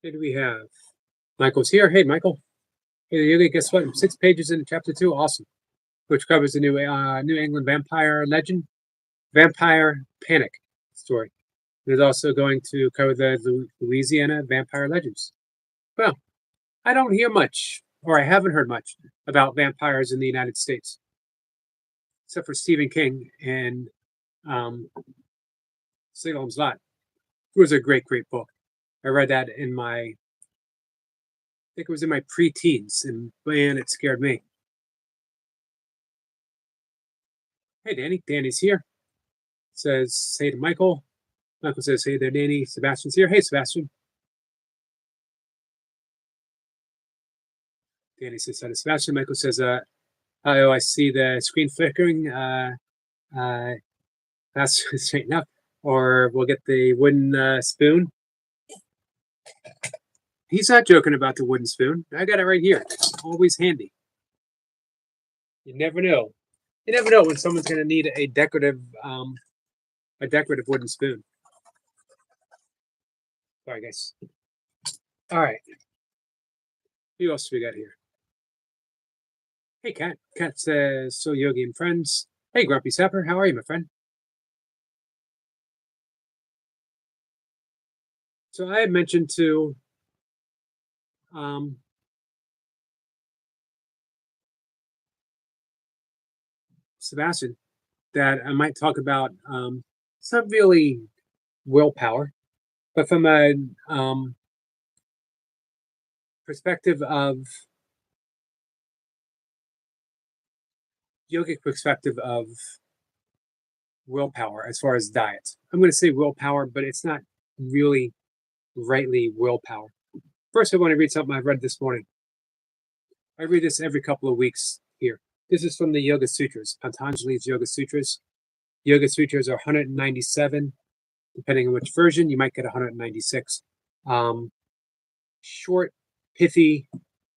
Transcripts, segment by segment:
Who do we have? Michael's here. Hey, Michael. Hey, Yogi, guess what? 6 pages into chapter 2. Awesome. Which covers the New England vampire legend, Vampire Panic story. It is also going to cover the Louisiana vampire legends. Well, I don't hear much, or I haven't heard much, about vampires in the United States, except for Stephen King and Salem's Lot. It was a great, great book. I read that I think it was in my pre-teens, and man, it scared me. Hey, Danny. Danny's here. Says, hey to Michael. Michael says, hey there, Danny. Sebastian's here. Hey, Sebastian. Danny says, hi to Sebastian. Michael says, oh, I see the screen flickering. That's straighten up. Or we'll get the wooden spoon. He's not joking about the wooden spoon. I got it right here. It's always handy. You never know. You never know when someone's going to need a decorative wooden spoon. Sorry, guys. All right. Who else do we got here? Hey, Kat. Kat says, so Yogi and friends. Hey, Grumpy Sapper. How are you, my friend? So I had mentioned to Sebastian that I might talk about it's not really willpower, but from a perspective of yogic perspective of willpower as far as diet. I'm going to say willpower, but it's not really rightly willpower. First, I want to read something I read this morning. I read this every couple of weeks here. This is from the Yoga Sutras, Patanjali's Yoga Sutras. Yoga Sutras are 197. Depending on which version, you might get 196. Short, pithy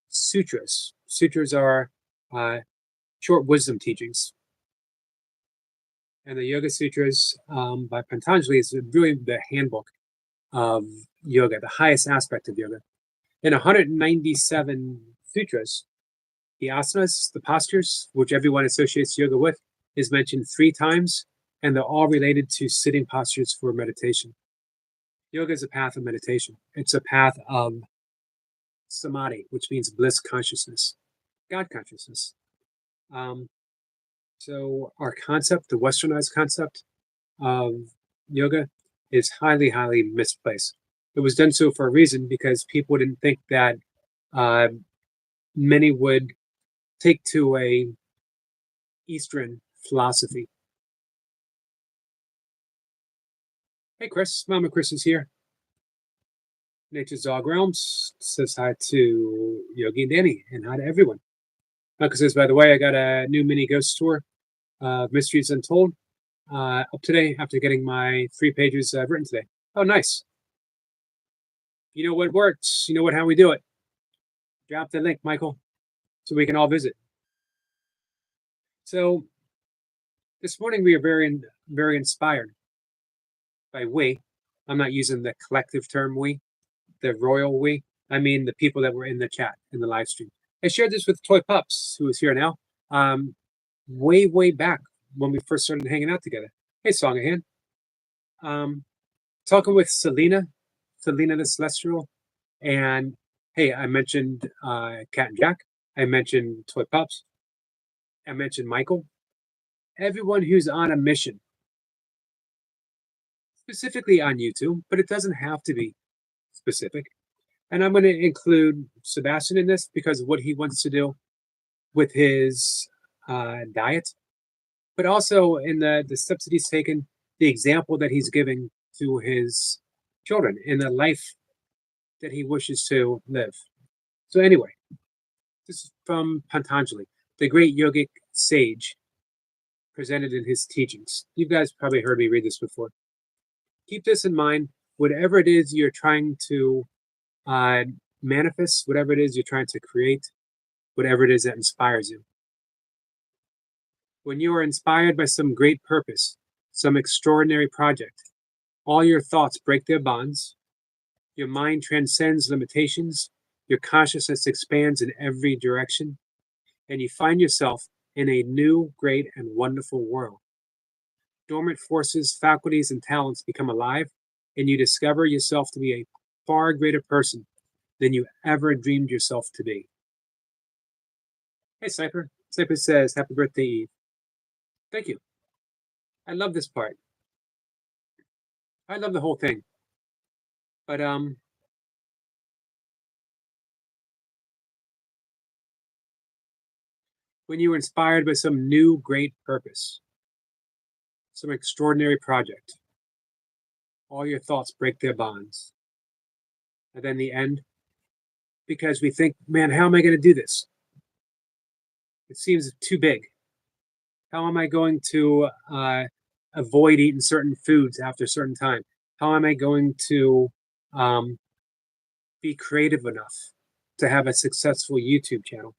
sutras. Sutras are short wisdom teachings. And the Yoga Sutras by Patanjali is really the handbook of yoga, the highest aspect of yoga. In 197 sutras, the asanas, the postures, which everyone associates yoga with, is mentioned 3 times, and they're all related to sitting postures for meditation. Yoga is a path of meditation. It's a path of samadhi, which means bliss consciousness, God consciousness. So our concept, the westernized concept of yoga, is highly, highly misplaced. It was done so for a reason, because people didn't think that many would take to a Eastern philosophy. Hey, Chris. Mama Chris is here. Nature's Dog Realms says hi to Yogi and Danny, and hi to everyone. Michael says, by the way, I got a new mini ghost tour of Mysteries Untold up today after getting my 3 pages written today. Oh, nice. You know what works. You know how we do it. Drop the link, Michael, so we can all visit. So this morning we are very, very inspired by we. I'm not using the collective term we, the royal we. I mean the people that were in the chat, in the live stream. I shared this with Toy Pups, who is here now, way, way back when we first started hanging out together. Hey, Song of Hand. Talking with Selena the Celestial, and hey, I mentioned Cat and Jack. I mentioned Toy Pups. I mentioned Michael. Everyone who's on a mission, specifically on YouTube, but it doesn't have to be specific. And I'm going to include Sebastian in this because of what he wants to do with his diet, but also in the steps that he's taken, the example that he's giving to his children in the life that he wishes to live. So anyway, this is from Patanjali, the great yogic sage, presented in his teachings. You guys probably heard me read this before. Keep this in mind. Whatever it is you're trying to manifest, whatever it is you're trying to create, whatever it is that inspires you. When you are inspired by some great purpose, some extraordinary project, all your thoughts break their bonds, Your mind transcends limitations. Your consciousness expands in every direction, and you find yourself in a new, great, and wonderful world. Dormant forces, faculties, and talents become alive, and you discover yourself to be a far greater person than you ever dreamed yourself to be. Hey, Sniper. Sniper says, Happy birthday, Eve. Thank you. I love this part. I love the whole thing. But when you were inspired by some new great purpose, some extraordinary project, all your thoughts break their bonds. And then the end, because we think, man, how am I going to do this? It seems too big. How am I going to avoid eating certain foods after a certain time? How am I going to um, be creative enough to have a successful YouTube channel?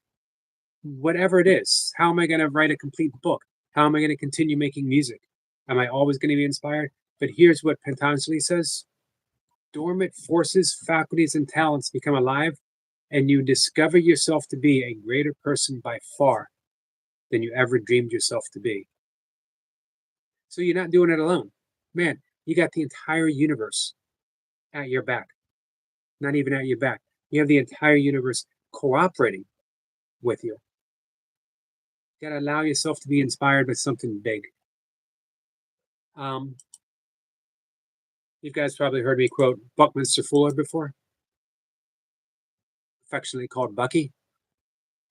Whatever it is, how am I going to write a complete book? How am I going to continue making music? Am I always going to be inspired? But here's what Patanjali says: dormant forces, faculties, and talents become alive, and you discover yourself to be a greater person by far than you ever dreamed yourself to be. So you're not doing it alone. Man, you got the entire universe at your back. Not even at your back. You have the entire universe cooperating with you. You got to allow yourself to be inspired by something big. Um, you guys probably heard me quote Buckminster Fuller before, affectionately called Bucky.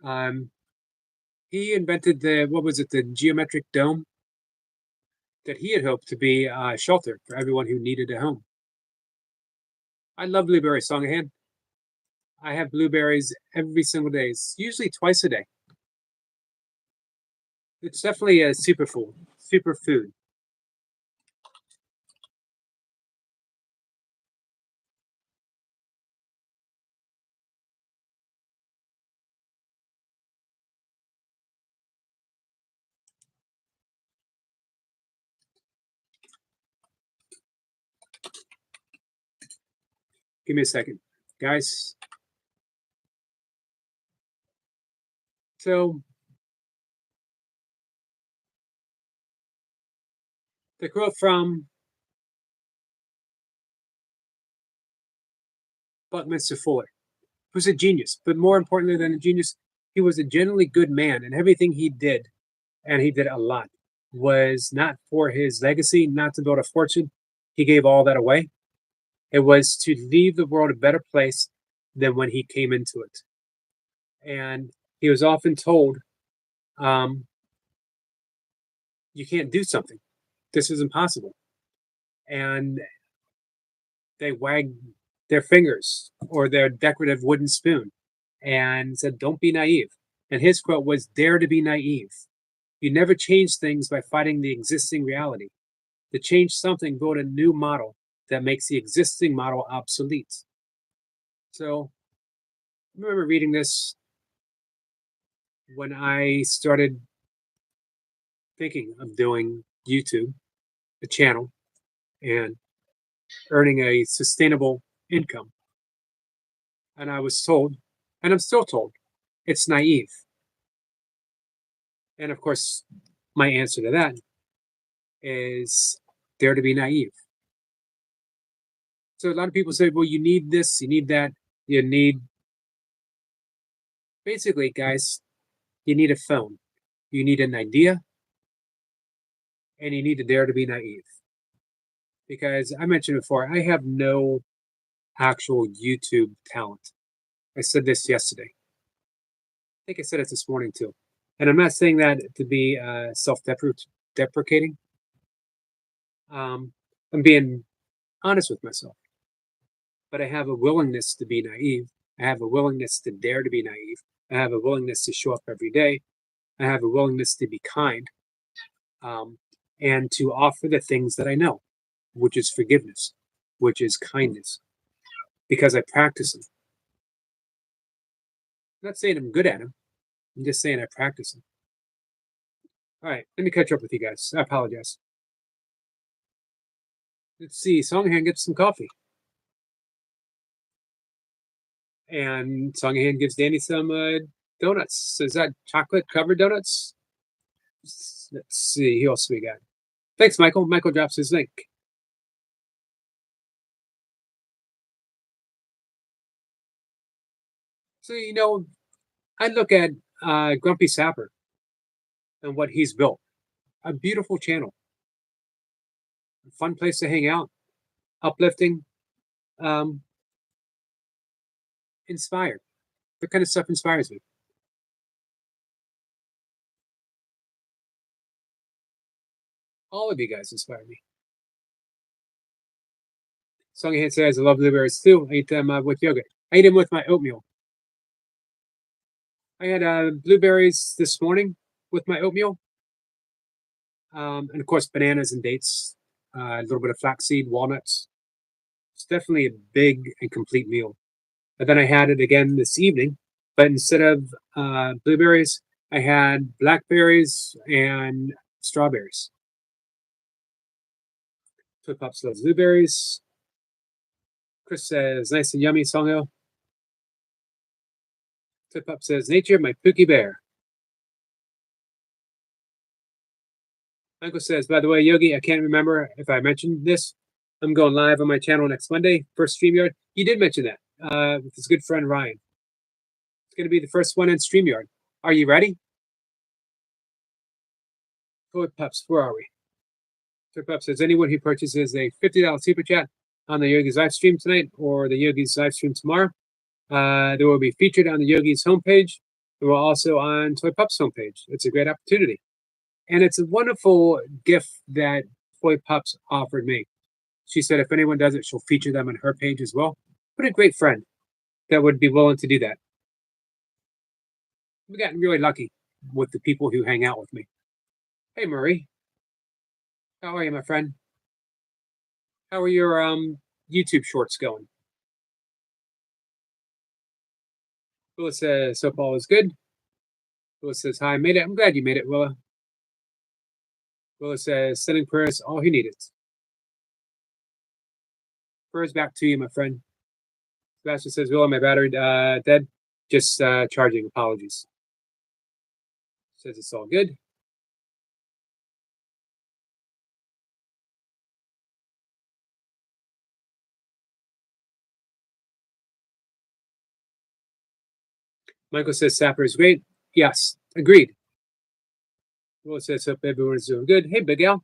Um, he invented the geometric dome that he had hoped to be a shelter for everyone who needed a home. I love blueberry Songahan. I have blueberries every single day, usually twice a day. It's definitely a superfood. Give me a second, guys. So the quote from Buckminster Fuller, who's a genius, but more importantly than a genius, he was a generally good man, and everything he did, and he did a lot, was not for his legacy, not to build a fortune. He gave all that away. It was to leave the world a better place than when he came into it. And he was often told, um, you can't do something. This is impossible. And they wagged their fingers or their decorative wooden spoon and said, don't be naive. And his quote was, dare to be naive. You never change things by fighting the existing reality. To change something, build a new model that makes the existing model obsolete. So I remember reading this when I started thinking of doing YouTube, a channel, and earning a sustainable income. And I was told, and I'm still told, it's naive. And of course, my answer to that is dare to be naive. So a lot of people say, well, you need this, you need that, you need, basically, guys, you need a phone, you need an idea, and you need to dare to be naive. Because I mentioned before, I have no actual YouTube talent. I said this yesterday. I think I said it this morning too. And I'm not saying that to be self-deprecating. I'm being honest with myself. But I have a willingness to be naive. I have a willingness to dare to be naive. I have a willingness to show up every day. I have a willingness to be kind, um, and to offer the things that I know, which is forgiveness, which is kindness, because I practice them. I'm not saying I'm good at them. I'm just saying I practice them. All right, let me catch up with you guys. I apologize. Let's see. Songhan, get some coffee. And Songahan gives Danny some donuts. Is that chocolate covered donuts? Let's see. Who else we got? Thanks, Michael. Michael drops his link. So, I look at Grumpy Sapper and what he's built. A beautiful channel, a fun place to hang out, uplifting, um, inspired. That kind of stuff inspires me. All of you guys inspire me. Songahan says, I love blueberries too. I eat them with yogurt. I eat them with my oatmeal. I had blueberries this morning with my oatmeal. And of course, bananas and dates, a little bit of flaxseed, walnuts. It's definitely a big and complete meal. And then I had it again this evening, but instead of blueberries, I had blackberries and strawberries. Toy Pops loves blueberries. Chris says, nice and yummy, Songo. Toy Pop says, nature, my Pookie Bear. Michael says, by the way, Yogi, I can't remember if I mentioned this. I'm going live on my channel next Monday, first StreamYard. You did mention that with his good friend Ryan. It's going to be the first one in StreamYard. Are you ready? Toy Pups, where are we? Toy Pups says, anyone who purchases a $50 super chat on the Yogi's live stream tonight or the Yogi's live stream tomorrow, they will be featured on the Yogi's homepage. They will also on Toy Pups' homepage. It's a great opportunity. And it's a wonderful gift that Toy Pups offered me. She said if anyone does it, she'll feature them on her page as well. What a great friend that would be willing to do that. We've gotten really lucky with the people who hang out with me. Hey, Murray. How are you, my friend? How are your YouTube shorts going? Willa says, so all is good. Willa says, hi, I made it. I'm glad you made it, Willa. Willa says, sending prayers, all he needed. Prayers back to you, my friend. Sebastian says, Willa, my battery dead. Just charging. Apologies. Says it's all good. Michael says Sapper is great. Yes, agreed. Willa says, hope everyone's doing good. Hey, Big Al.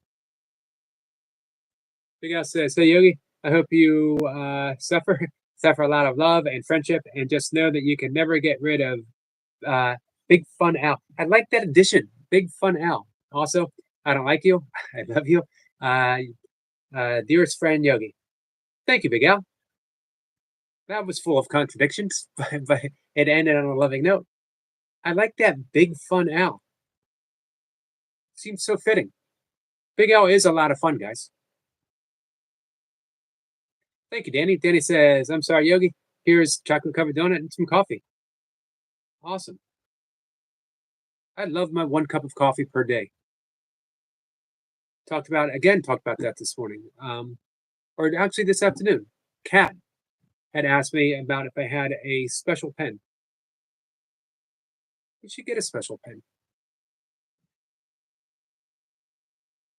Big Al says, hey, Yogi, I hope you suffer a lot of love and friendship, and just know that you can never get rid of Big Fun Al. I like that addition, Big Fun Al. Also, I don't like you. I love you. Dearest friend, Yogi. Thank you, Big Al. That was full of contradictions, but it ended on a loving note. I like that Big Fun Al. Seems so fitting. Big Al is a lot of fun, guys. Thank you, Danny. Danny says, I'm sorry, Yogi. Here's chocolate-covered donut and some coffee. Awesome. I love my 1 cup of coffee per day. Talked about that this morning. Or actually this afternoon. Kat had asked me about if I had a special pen. You should get a special pen.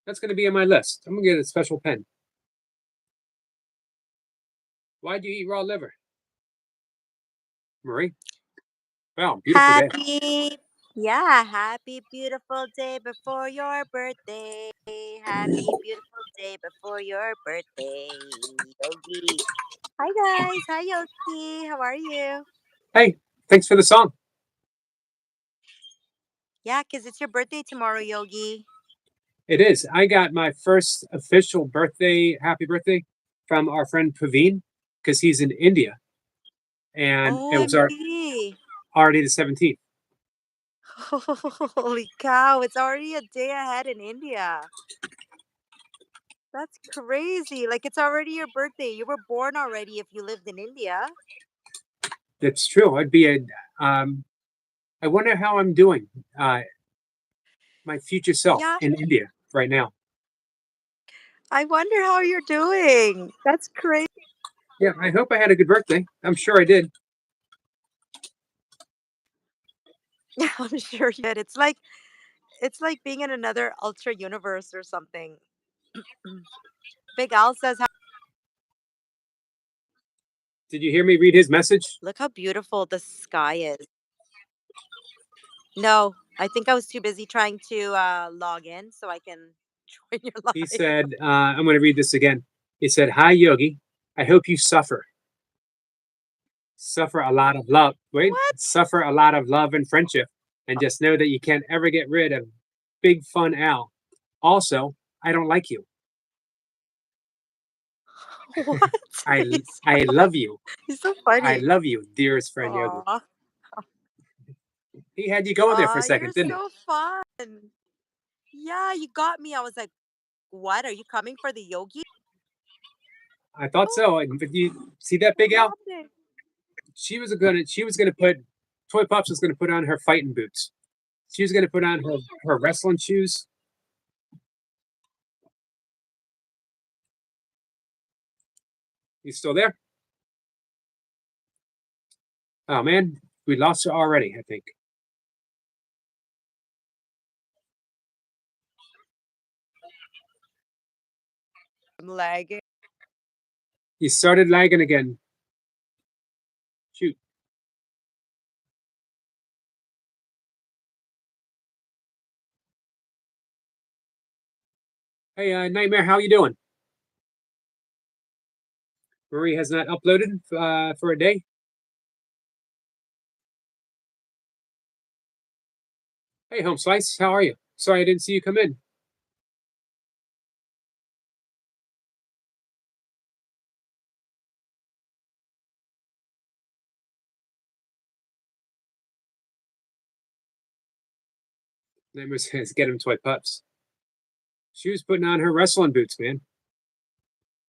That's going to be on my list. I'm going to get a special pen. Why do you eat raw liver? Marie? Wow, beautiful day. Happy beautiful day before your birthday. Happy beautiful day before your birthday, Yogi. Hi guys, hi Yogi. How are you? Hey, thanks for the song. Yeah, because it's your birthday tomorrow, Yogi. It is. I got my first official happy birthday from our friend Praveen, because he's in India. And it was already the 17th. Holy cow, it's already a day ahead in India. That's crazy. Like it's already your birthday. You were born already if you lived in India. It's true. I wonder how I'm doing. My future self in India right now. I wonder how you're doing. That's crazy. Yeah, I hope I had a good birthday. I'm sure I did. I'm sure you did. It's like being in another ultra universe or something. Big Al says, Did you hear me read his message? "Look how beautiful the sky is." No, I think I was too busy trying to log in so I can join your He live. said, I'm going to read this again. He said, "Hi, Yogi. I hope you suffer a lot of love. Wait, What? suffer a lot of love and friendship, and just know that you can't ever get rid of Big Fun Al. Also, I don't like you. What? I He's I love you. he's so I funny. love you, dearest friend Yogi." Aw, He had you going there for a aw, you're second, didn't he? so fun. Yeah, you got me. I was like, "What? Are you coming for the yogi?" I thought so. But you see that Big What's Al? happening? She was gonna put Toy Pops was gonna put on her fighting boots. She was gonna put on her wrestling shoes. You still there? Oh man, we lost her already, I think. I'm lagging. You started lagging again. Shoot. Hey, Nightmare, how you doing? Marie has not uploaded for a day. Hey, Home Slice, how are you? Sorry I didn't see you come in. Nightmare says, "Get him Toy Pups." She was putting on her wrestling boots, man.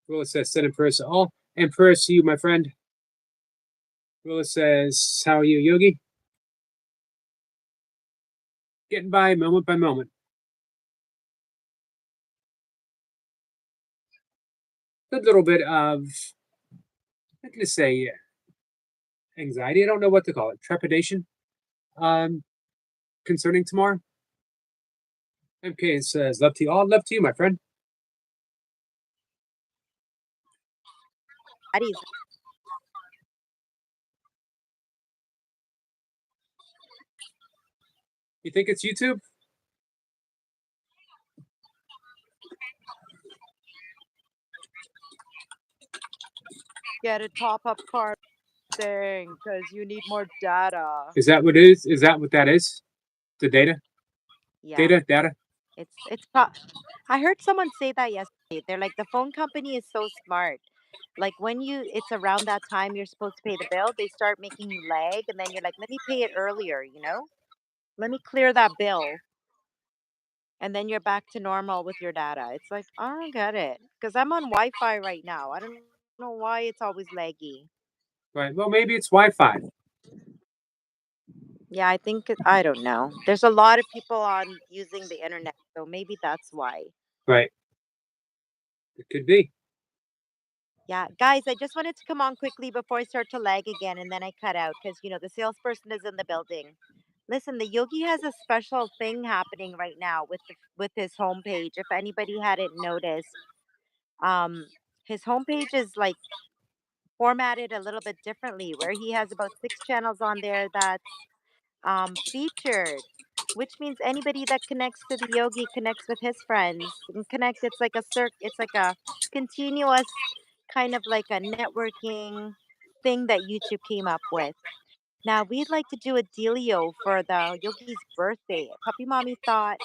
Willis says, "Send in prayers to all, and prayers to you, my friend." Willis says, "How are you, Yogi?" Getting by moment by moment. A little bit of, I'm going to say, anxiety. I don't know what to call it. Trepidation um, concerning tomorrow. MK says, "Love to you all. Love to you, my friend." Daddy's You think it's YouTube? get a top up card thing because you need more data. Is that what it is? Is that what that is? The data? Yeah, Data? it's. I heard someone say that yesterday. They're like the phone company is so smart. Like when it's around that time you're supposed to pay the bill, they start making you lag, and then you're like, let me pay it earlier. Let me clear that bill, and then you're back to normal with your data. It's like I don't get it because I'm on Wi-Fi right now. I don't know why it's always laggy. Right. Well, maybe it's Wi-Fi. Yeah, I don't know. There's a lot of people on using the internet, so maybe that's why. Right. It could be. Yeah, guys, I just wanted to come on quickly before I start to lag again and then I cut out because the salesperson is in the building. Listen, the Yogi has a special thing happening right now with his homepage. If anybody hadn't noticed, um, his homepage is like formatted a little bit differently, where he has about 6 channels on there that's featured, which means anybody that connects to the yogi connects with his friends and connect. It's like a continuous kind of like a networking thing that YouTube came up with. Now we'd like to do a dealio for the yogi's birthday. Puppy mommy thought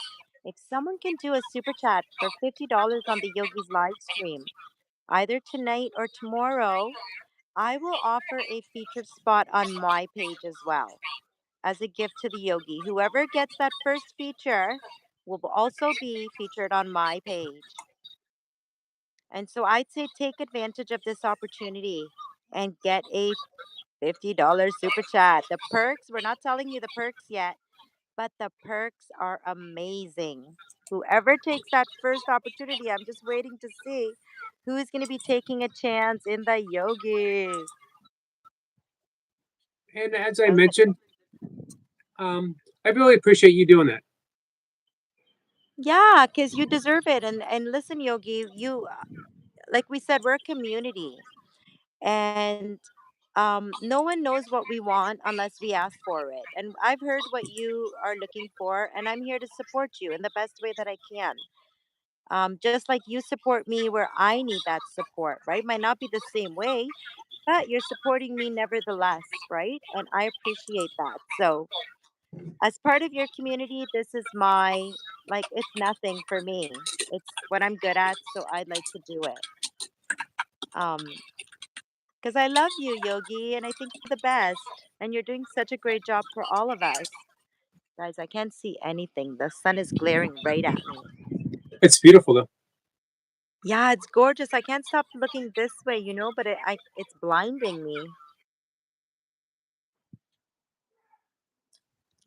if someone can do a super chat for $50 on the yogi's live stream, either tonight or tomorrow, I will offer a featured spot on my page as well as a gift to the yogi. Whoever gets that first feature will also be featured on my page. And so I'd say take advantage of this opportunity and get a $50 super chat. The perks, we're not telling you the perks yet, but the perks are amazing. Whoever takes that first opportunity, I'm just waiting to see who's going to be taking a chance in the yogi. And as I Okay. mentioned, um, I really appreciate you doing that. Yeah, because you deserve it. And listen, Yogi, you like we said, we're a community, and no one knows what we want unless we ask for it. And I've heard what you are looking for, and I'm here to support you in the best way that I can. Just like you support me where I need that support, right? Might not be the same way, but you're supporting me nevertheless, right? And I appreciate that. So, as part of your community, this is my like it's nothing for me. It's what I'm good at, so I'd like to do it. Um, because I love you, Yogi, and I think you're the best. And you're doing such a great job for all of us. Guys, I can't see anything. The sun is glaring right at me. It's beautiful though. Yeah, it's gorgeous. I can't stop looking this way, but it's blinding me.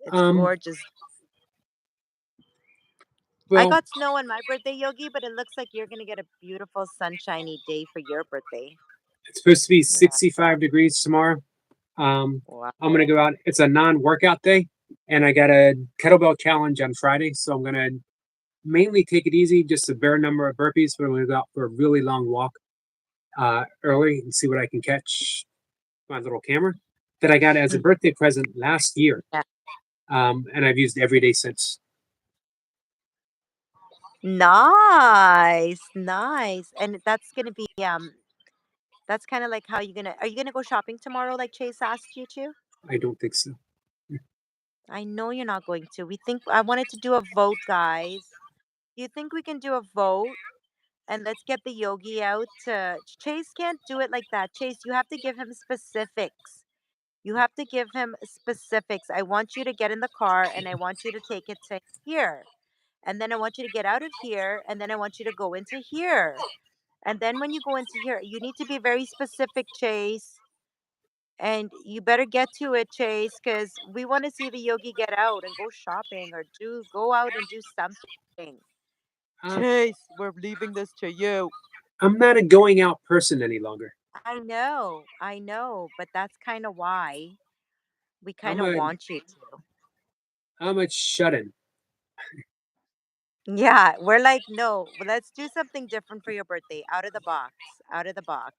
It's Um, gorgeous. I well, got snow on my birthday, Yogi, but it looks like you're gonna get a beautiful sunshiny day for your birthday. it's supposed to be Yeah. 65 degrees tomorrow. I'm gonna Wow. go out. It's a non-workout day, and I got a kettlebell challenge on Friday, so I'm gonna mainly take it easy, just a bare number of burpees. But I'm gonna go out for a really long walk early and see what I can catch. My little camera that I got as a Mm. birthday present last year, Yeah. and I've used every day since. Nice, nice. And that's kind of like how are you gonna go shopping tomorrow like Chase asked you to? I don't think so. I know you're not going to. I wanted to do a vote, guys. Do you think we can do a vote? And let's get the yogi out to Chase can't do it like that. Chase, you have to give him specifics. You have to give him specifics. I want you to get in the car and I want you to take it to here. And then I want you to get out of here and then I want you to go into here. And then when you go into here, you need to be very specific, Chase. And you better get to it, Chase, because we want to see the yogi get out and go shopping or go out and do something. Uh, Chase, we're leaving this to you. I'm not a going out person any longer. I know, but that's kind of why we kind I'm of a want you to. I'm a shut in. Yeah, we're like, no, let's do something different for your birthday, out of the box, out of the box.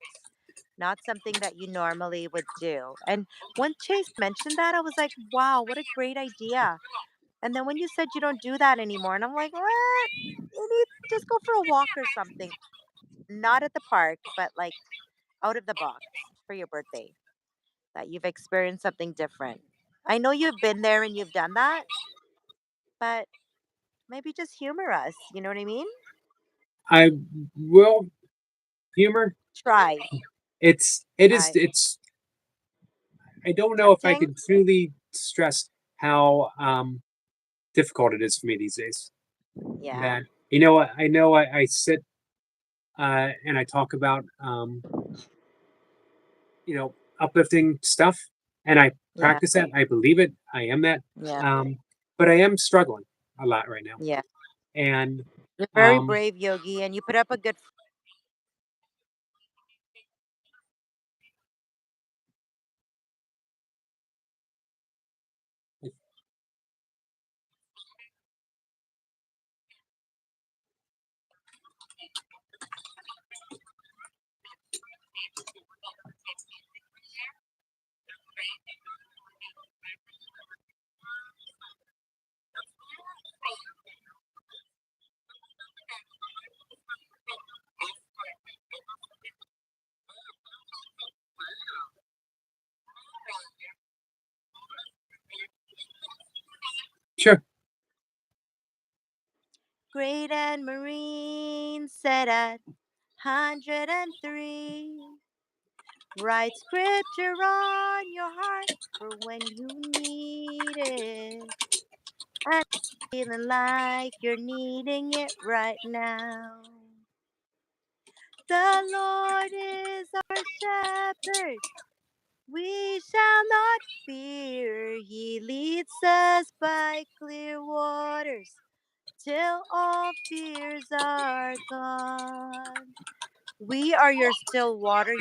Not something that you normally would do. And when Chase mentioned that, I was like, wow, what a great idea. And then when you said you don't do that anymore, and I'm like, what? You need to just go for a walk or something. Not at the park, but like out of the box for your birthday, that you've experienced something different. I know you've been there and you've done that, but maybe just humor us. You know what I mean? I will humor. Try. It is I it's I don't know if I tempting. could truly stress how difficult it is for me these days. Yeah. That I know I sit and I talk about uplifting stuff, and I Yeah. practice that. I believe it. I am that. Yeah. Um, but I am struggling a lot right now, Yeah. and You're very um, brave, Yogi, and you put up a good. sure. Great and Marine set at 103. Write scripture on your heart for when you need it. And feeling like you're needing it right now. The Lord is our shepherd. We shall not fear. He leads us by clear waters till all fears are gone. We are your still water.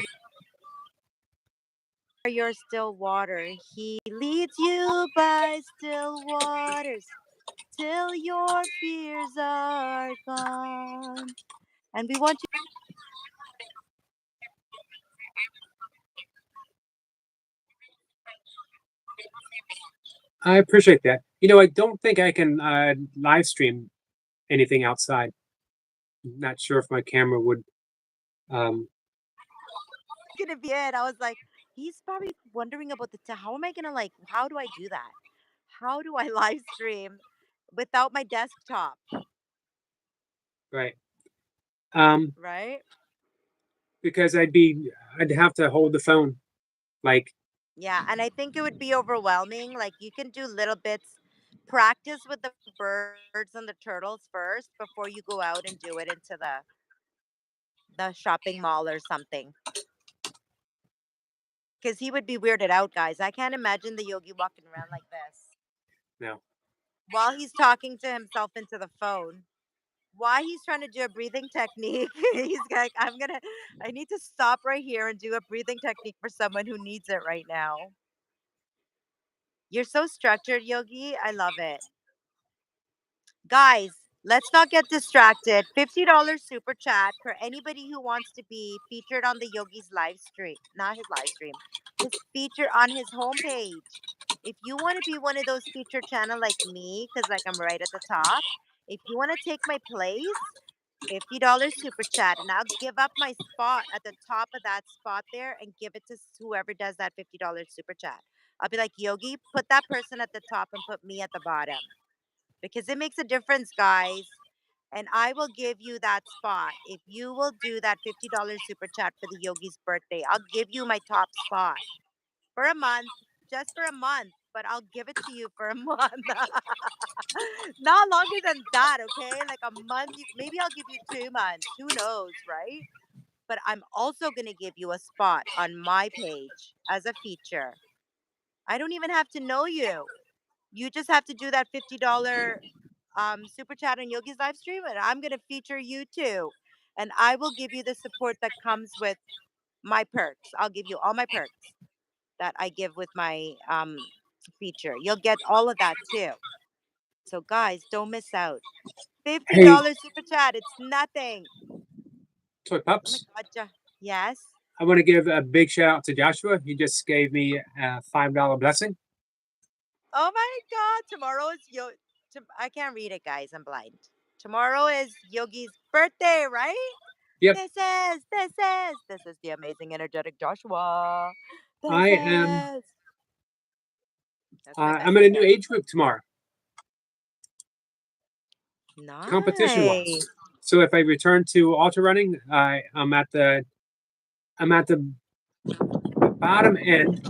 your still water. He leads you by still waters till your fears are gone. And we want you. I appreciate that. I don't think I can live stream anything outside. Not sure if my camera would. Um, Gonna be it. I was like, he's probably wondering about how am I gonna how do I do that? How do I live stream without my desktop? right. Um, Right? because I'd have to hold the phone. Like, Yeah, and I think it would be overwhelming. Like you can do little bits, practice with the birds and the turtles first before you go out and do it into the shopping mall or something. Because he would be weirded out, guys. I can't imagine the yogi walking around like this no. while he's talking to himself into the phone. Why he's trying to do a breathing technique. He's like, I need to stop right here and do a breathing technique for someone who needs it right now. You're so structured, Yogi. I love it. Guys, let's not get distracted. $50 super chat for anybody who wants to be featured on the Yogi's live stream. Not his live stream, his feature on his homepage. If you want to be one of those featured channel like me, because like I'm right at the top, if you want to take my place, $50 super chat, and I'll give up my spot at the top of that spot there and give it to whoever does that $50 super chat. I'll be like, Yogi, put that person at the top and put me at the bottom because it makes a difference, guys. And I will give you that spot if you will do that $50 super chat for the Yogi's birthday. I'll give you my top spot for a month, just for a month, but I'll give it to you for a month. Not longer than that, okay? Like a month, maybe I'll give you 2 months. Who knows, right? But I'm also going to give you a spot on my page as a feature. I don't even have to know you. You just have to do that $50 super chat on Yogi's live stream, and I'm going to feature you too. And I will give you the support that comes with my perks. I'll give you all my perks that I give with my feature. You'll get all of that too. So, guys, don't miss out. Hey, $50 super chat. It's nothing. Toy Oh my Pups. God. Yes. I want to give a big shout out to Joshua. He just gave me a $5 blessing. Oh my God. Tomorrow is I can't read it, guys. I'm blind. Tomorrow is Yogi's birthday, right? Yep. This is the amazing, energetic Joshua. This I am. is. That's my I'm in a bestie new there. age group tomorrow, competition wise. Nice. So if I return to ultra running, I'm at the bottom end.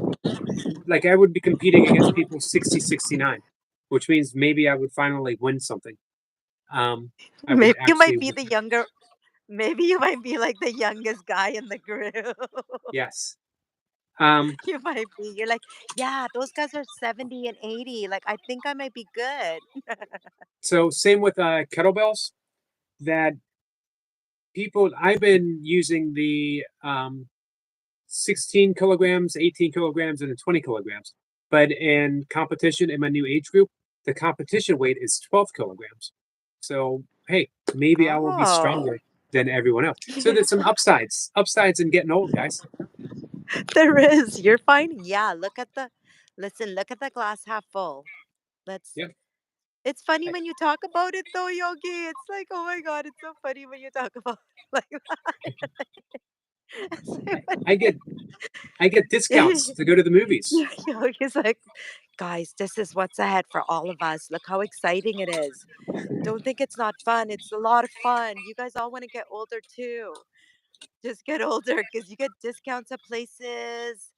Like I would be competing against people 60, 69, which means maybe I would finally win something. I would Maybe you might actually, be the younger. Maybe you might be like the youngest guy in the group. yes. Um, You might be. You're like, yeah, those guys are 70 and 80. Like, I think I might be good. so same with kettlebells. That people, I've been using the 16 kilograms, 18 kilograms, and the 20 kilograms. But in competition in my new age group, the competition weight is 12 kilograms. So, hey, maybe I will be Oh, stronger than everyone else. So there's some upsides in getting old, guys. there is. You're fine. Yeah, look at the glass half full. Let's, Yep. it's funny I, when you talk about it though, Yogi. It's like, oh my God, it's so funny when you talk about like I, I get I get discounts that. to go to the movies. Yogi's like, guys, this is what's ahead for all of us. Look how exciting it is. Don't think it's not fun. It's a lot of fun. You guys all want to get older too. Just get older because you get discounts at places.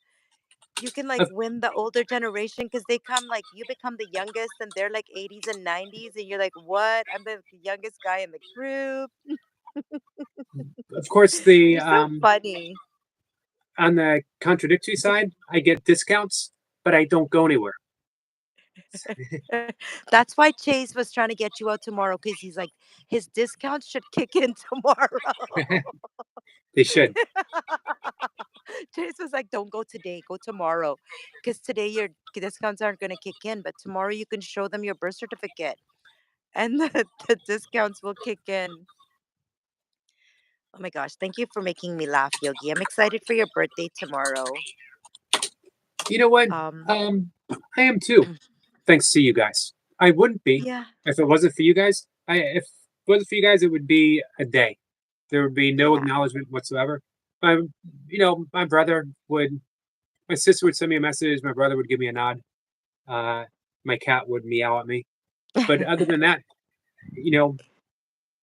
You can like Of, win the older generation because they come like you become the youngest and they're like 80s and 90s and you're like, what? I'm the youngest guy in the group. of course, the You're so funny. on the contradictory side, I get discounts, but I don't go anywhere. That's why Chase was trying to get you out tomorrow because he's like, his discounts should kick in tomorrow. They should. Chase was like, "Don't go today, go tomorrow, because today your discounts aren't gonna kick in, but tomorrow you can show them your birth certificate, and the discounts will kick in." Oh my gosh, thank you for making me laugh, Yogi. I'm excited for your birthday tomorrow. You know what? Um, Um, I am too. Thanks to you guys. I wouldn't be yeah, if it wasn't for you guys. If it wasn't for you guys, it would be a day. There would be no yeah. acknowledgement whatsoever. My, my brother would, my sister would send me a message. My brother would give me a nod. Uh, my cat would meow at me. But other than that, you know,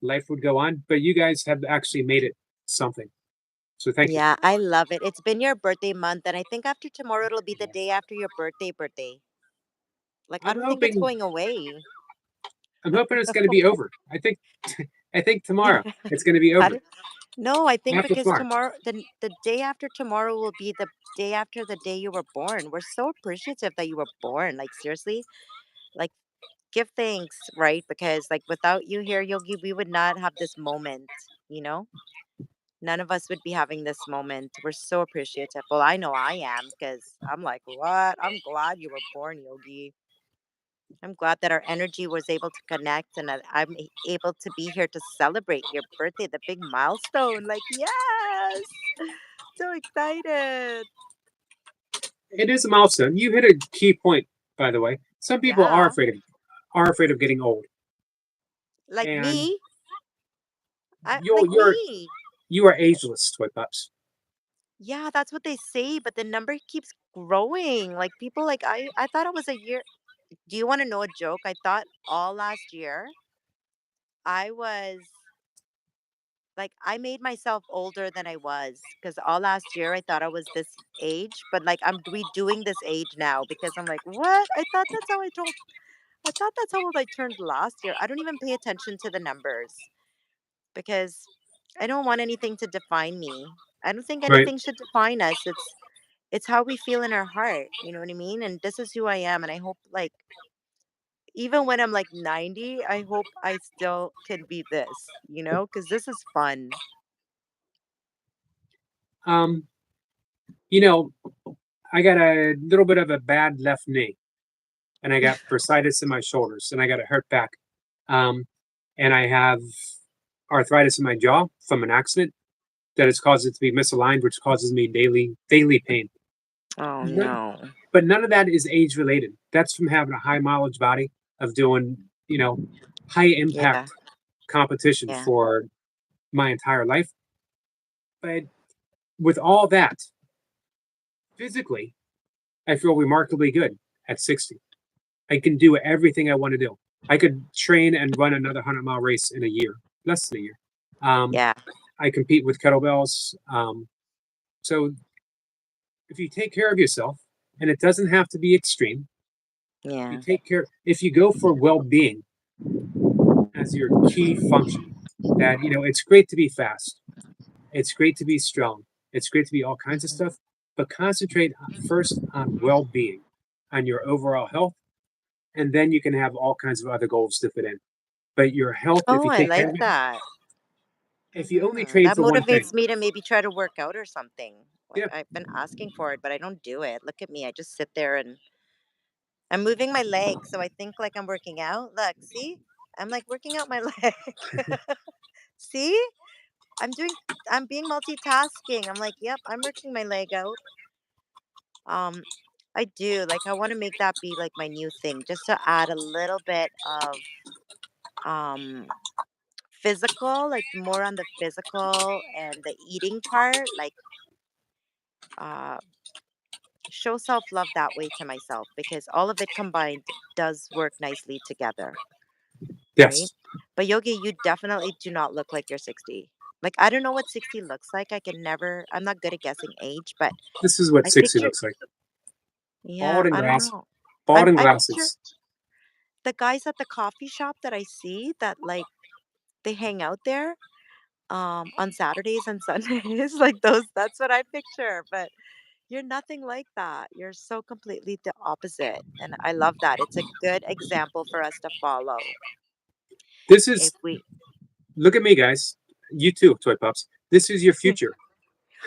life would go on. But you guys have actually made it something. So thank you. Yeah, I love it. It's been your birthday month, and I think after tomorrow it'll be the Yes. day after your birthday. Like, I I'm don't think it's hoping going away. I'm hoping it's going to be over. I think tomorrow it's going to be I over. don't, no, I think After because tomorrow. tomorrow, the day after tomorrow will be the day after the day you were born. We're so appreciative that you were born. Like, seriously, like, give thanks, right? Because, like, without you here, Yogi, we would not have this moment, you know? None of us would be having this moment. We're so appreciative. Well, I know I am because I'm like, what? I'm glad you were born, Yogi. I'm glad that our energy was able to connect and that able to be here to celebrate your birthday, the big milestone. Like, yes, so excited. It is a milestone. You hit a key point, by the way. Some people Yeah, are afraid of getting old, like and me. you're Like you're me. you are ageless, toy pups. Yeah, that's what they say, but the number keeps growing. Like people, like I thought it was a year. Do you want to know a joke? I thought all last year I was like I made myself older than I was because all last year I thought I was this age, but like I'm redoing this age now because I'm like, what? I thought that's how old I turned last year. I don't even pay attention to the numbers because I don't want anything to define me. I don't think Right. anything should define us. It's how we feel in our heart. You know what I mean? And this is who I am. And I hope like even when I'm like 90, I hope I still can be this, because this is fun. Um, you know, I got a little bit of a bad left knee, and I got bursitis in my shoulders, and I got a hurt back. Um, and I have arthritis in my jaw from an accident that has caused it to be misaligned, which causes me daily pain. Oh None, no. but none of that is age related. That's from having a high mileage body of doing, high Yeah. impact competition Yeah. for my entire life. But with all that, physically, I feel remarkably good at 60. I can do everything I want to do. I could train and run another 100-mile race in a year, less than a year. Um, Yeah. I compete with kettlebells. So if you take care of yourself, and it doesn't have to be extreme, you Yeah. take care. If you go for well-being as your key function, that it's great to be fast, it's great to be strong, it's great to be all kinds of Mhm. stuff, but concentrate first on well-being, on your overall health, and then you can have all kinds of other goals to fit in. But your health, if Oh, you I take care like of it, that. if you only Hmm. train That for one thing, motivates me to maybe try to work out or something. Like yeah, I've been asking for it, but I don't do it. Look at me. I just sit there and I'm moving my legs, so I think like I'm working out. Look, see? I'm like working out my leg. See? I'm doing I'm being multitasking. I'm like, "Yep, I'm working my leg out." Um, I do. Like I want to make that be like my new thing, just to add a little bit of um physical, like more on the physical and the eating part, like uh show self-love that way to myself because all of it combined does work nicely together, right? yes, But Yogi, you definitely do not look like you're 60. Like I don't know what 60 looks like. I'm not good at guessing age, but this is what I 60 picture looks like. yeah, Bald and I don't glass, know. bald and I picture glasses. the guys at the coffee shop that I see that like they hang out there on Saturdays and Sundays like those that's what I picture, but you're nothing like that. You're so completely the opposite, and I love that. It's a good example for us to follow. This is If we Look at me, guys. You too, toy pups. This is your future.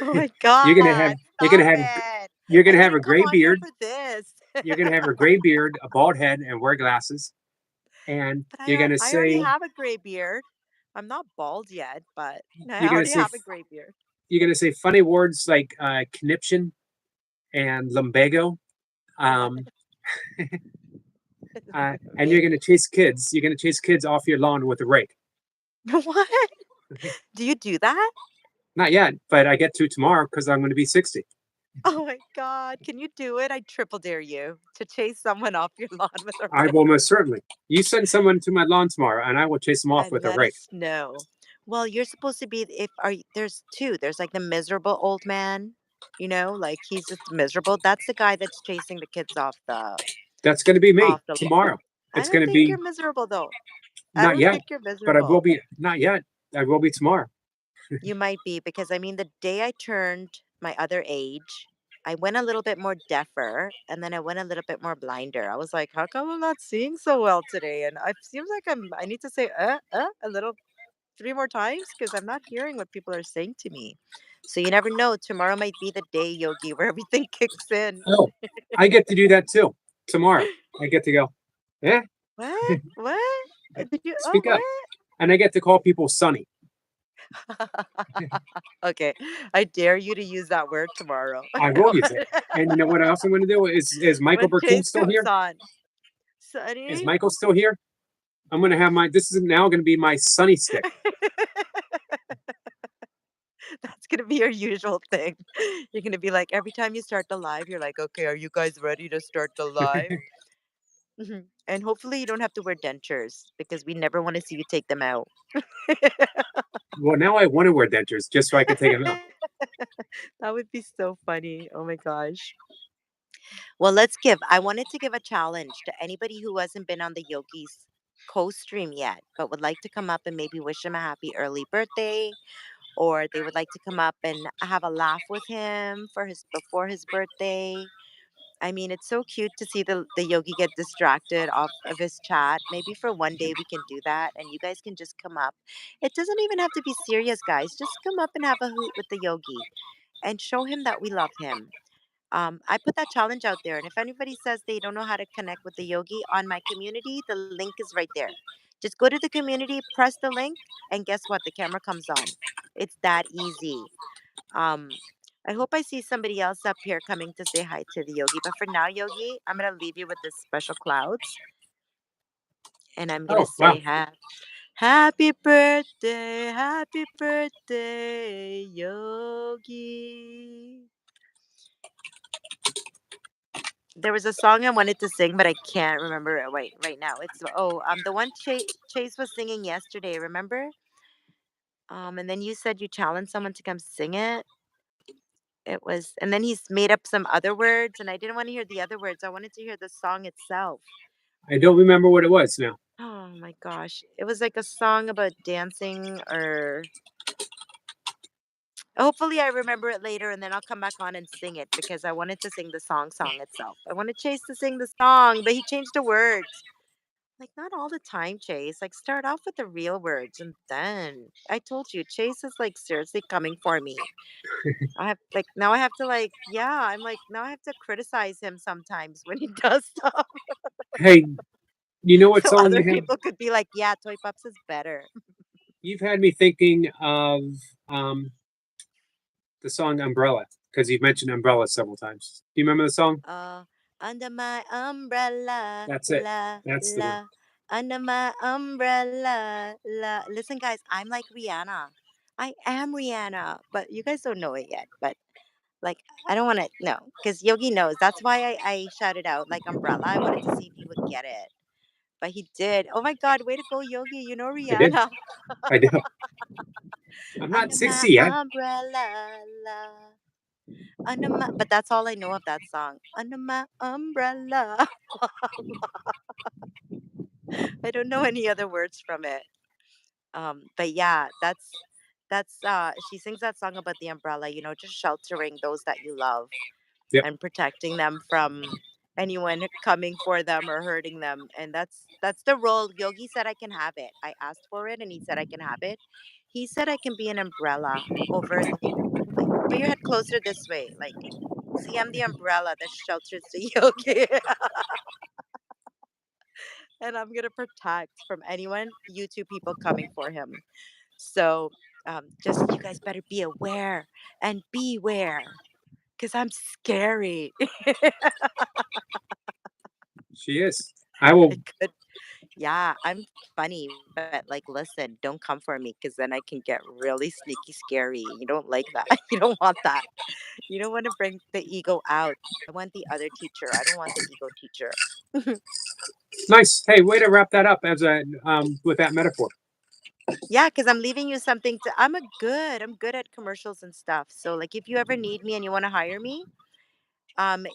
Oh my You're gonna have god, you're gonna stop have it. you're I gonna have a didn't come gray on here beard. for this. You're gonna have a gray beard, a bald head, and wear glasses. And But you're gonna I already say have a gray beard. I'm not bald yet, but I you're gonna already say have a gray beard. you're gonna say funny words like conniption and lumbago. Um, and you're Big. gonna chase kids. You're gonna chase kids off your lawn with a rake. What? Do you do that? Not yet, but I get to tomorrow because I'm gonna be 60. Oh my god, can you do it? I triple dare you to chase someone off your lawn with a I rake will most certainly. You send someone to my lawn tomorrow, and I will chase them off and with a let rake. us know. Well, you're supposed to be if are y- there's two. There's like the miserable old man, like he's just miserable. That's the guy that's chasing the kids That's gonna be me off the lawn. tomorrow. I It's don't gonna think be you're miserable though. I not don't yet, think you're but I will miserable. be not yet. I will be tomorrow. You might be because I mean the day I turned my other age, I went a little bit more deafer and then I went a little bit more blinder. I was like, how come I'm not seeing so well today? And it seems like I need to say a little three more times because I'm not hearing what people are saying to me. So you never know. Tomorrow might be the day, Yogi, where everything kicks in. Oh, I get to do that too tomorrow. I get to go. Yeah, What? What? Did you? Oh, speak up, what? and I get to call people Sonny. Okay, I dare you to use that word tomorrow. I will use it. And you know what else I'm going to do? Is Michael When Burkeen Chase still comes here? on. Is Sunny? Michael still here? I'm going to have my. This is now going to be my Sunny stick. That's gonna be your usual thing. You're gonna be like, every time you start the live, you're like, okay, are you guys ready to start the live? And hopefully you don't have to wear dentures because we never want to see you take them out. Well, now I want to wear dentures just so I can take them out. That would be so funny. Oh my gosh. Well, I wanted to give a challenge to anybody who hasn't been on the Yogis co-stream yet, but would like to come up and maybe wish him a happy early birthday, or they would like to come up and have a laugh with him for his before his birthday. I mean, it's so cute to see the yogi get distracted off of his chat. Maybe for one day we can do that and you guys can just come up. It doesn't even have to be serious, guys. Just come up and have a hoot with the yogi and show him that we love him. I put that challenge out there, and if anybody says they don't know how to connect with the yogi on my community, the link is right there. Just go to the community, press the link, and guess what? The camera comes on. It's that easy. Um, I hope I see somebody else up here coming to say hi to the yogi. But for now, Yogi, I'm gonna leave you with this special clouds, and I'm gonna Oh, wow. say happy birthday, Yogi. There was a song I wanted to sing, but I can't remember it right now. It's the one Chase was singing yesterday. Remember? And then you said you challenged someone to come sing it. It was, and then he's made up some other words, and I didn't want to hear the other words. I wanted to hear the song itself. I don't remember what it was now. Oh my gosh. It was like a song about dancing or hopefully I remember it later and then I'll come back on and sing it because I wanted to sing the song itself. I wanted Chase to sing the song, but he changed the words. Like not all the time, Chase. Like start off with the real words and then I told you, Chase is like seriously coming for me. I have like now I have to like yeah, I'm like now I have to criticize him sometimes when he does stuff. Hey, you know what So song other you have? people could be like, yeah, Toy Pups is better. You've had me thinking of um, the song Umbrella because you've mentioned Umbrella several times. Do you remember the song? Uh, under my umbrella, That's it. la That's the one. la. Under my umbrella, la. Listen, guys, I'm like Rihanna. I am Rihanna, but you guys don't know it yet. But like, I don't want to no, because Yogi knows. That's why I shouted out like umbrella. I wanted to see if he would get it, but he did. Oh my God, way to go, Yogi! You know I did. Rihanna. I do. I'm not Under my 60 yet. umbrella, la. Under my, but that's all I know of that song. Under my umbrella. I don't know any other words from it. But yeah, that's she sings that song about the umbrella, just sheltering those that you love Yep. and protecting them from anyone coming for them or hurting them. And that's the role. Yogi said I can have it. I asked for it and he said I can have it. He said I can be an umbrella over Put your head closer this way. Like, see, I'm the umbrella that shelters the yogi. And I'm gonna protect from anyone, YouTube people coming for him. So just you guys better be aware and beware. Cause I'm scary. She is. I will. It could Yeah, I'm funny, but like listen, don't come for me because then I can get really sneaky scary. You don't like that. You don't want that. You don't want to bring the ego out. I want the other teacher. I don't want the ego teacher. Nice. Hey, way to wrap that up as a with that metaphor. Yeah, because I'm leaving you something to I'm good at commercials and stuff. So like if you ever need me and you want to hire me,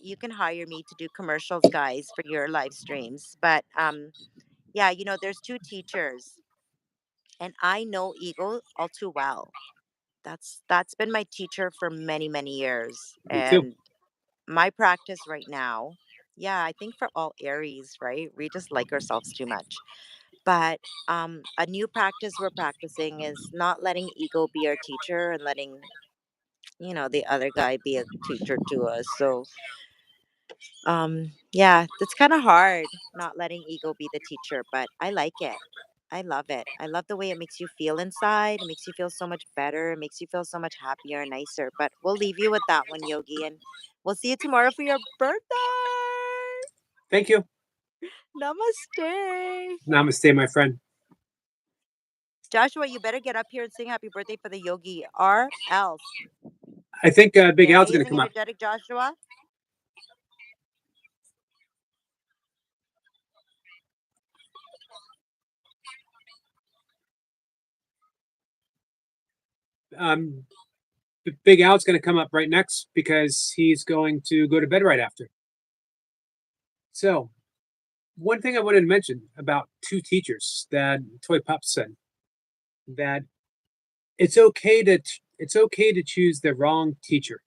you can hire me to do commercials, guys, for your live streams. But yeah, there's two teachers and I know Ego all too well. That's been my teacher for many, many years. Me too. And my practice right now, yeah, I think for all Aries, right? We just like ourselves too much. But a new practice we're practicing is not letting ego be our teacher and letting, the other guy be a teacher to us. So yeah, it's kind of hard not letting ego be the teacher, but I like it. I love it. I love the way it makes you feel inside. It makes you feel so much better. It makes you feel so much happier and nicer. But we'll leave you with that one, Yogi, and we'll see you tomorrow for your birthday. Thank you. Namaste. Namaste, my friend. Joshua, you better get up here and sing happy birthday for the yogi, or else. I think Big Al's going to Amazing, come up. energetic Joshua. Um, Big Al's going to come up right next because he's going to go to bed right after. So, one thing I wanted to mention about two teachers that Toy Pup said that it's okay to choose the wrong teacher.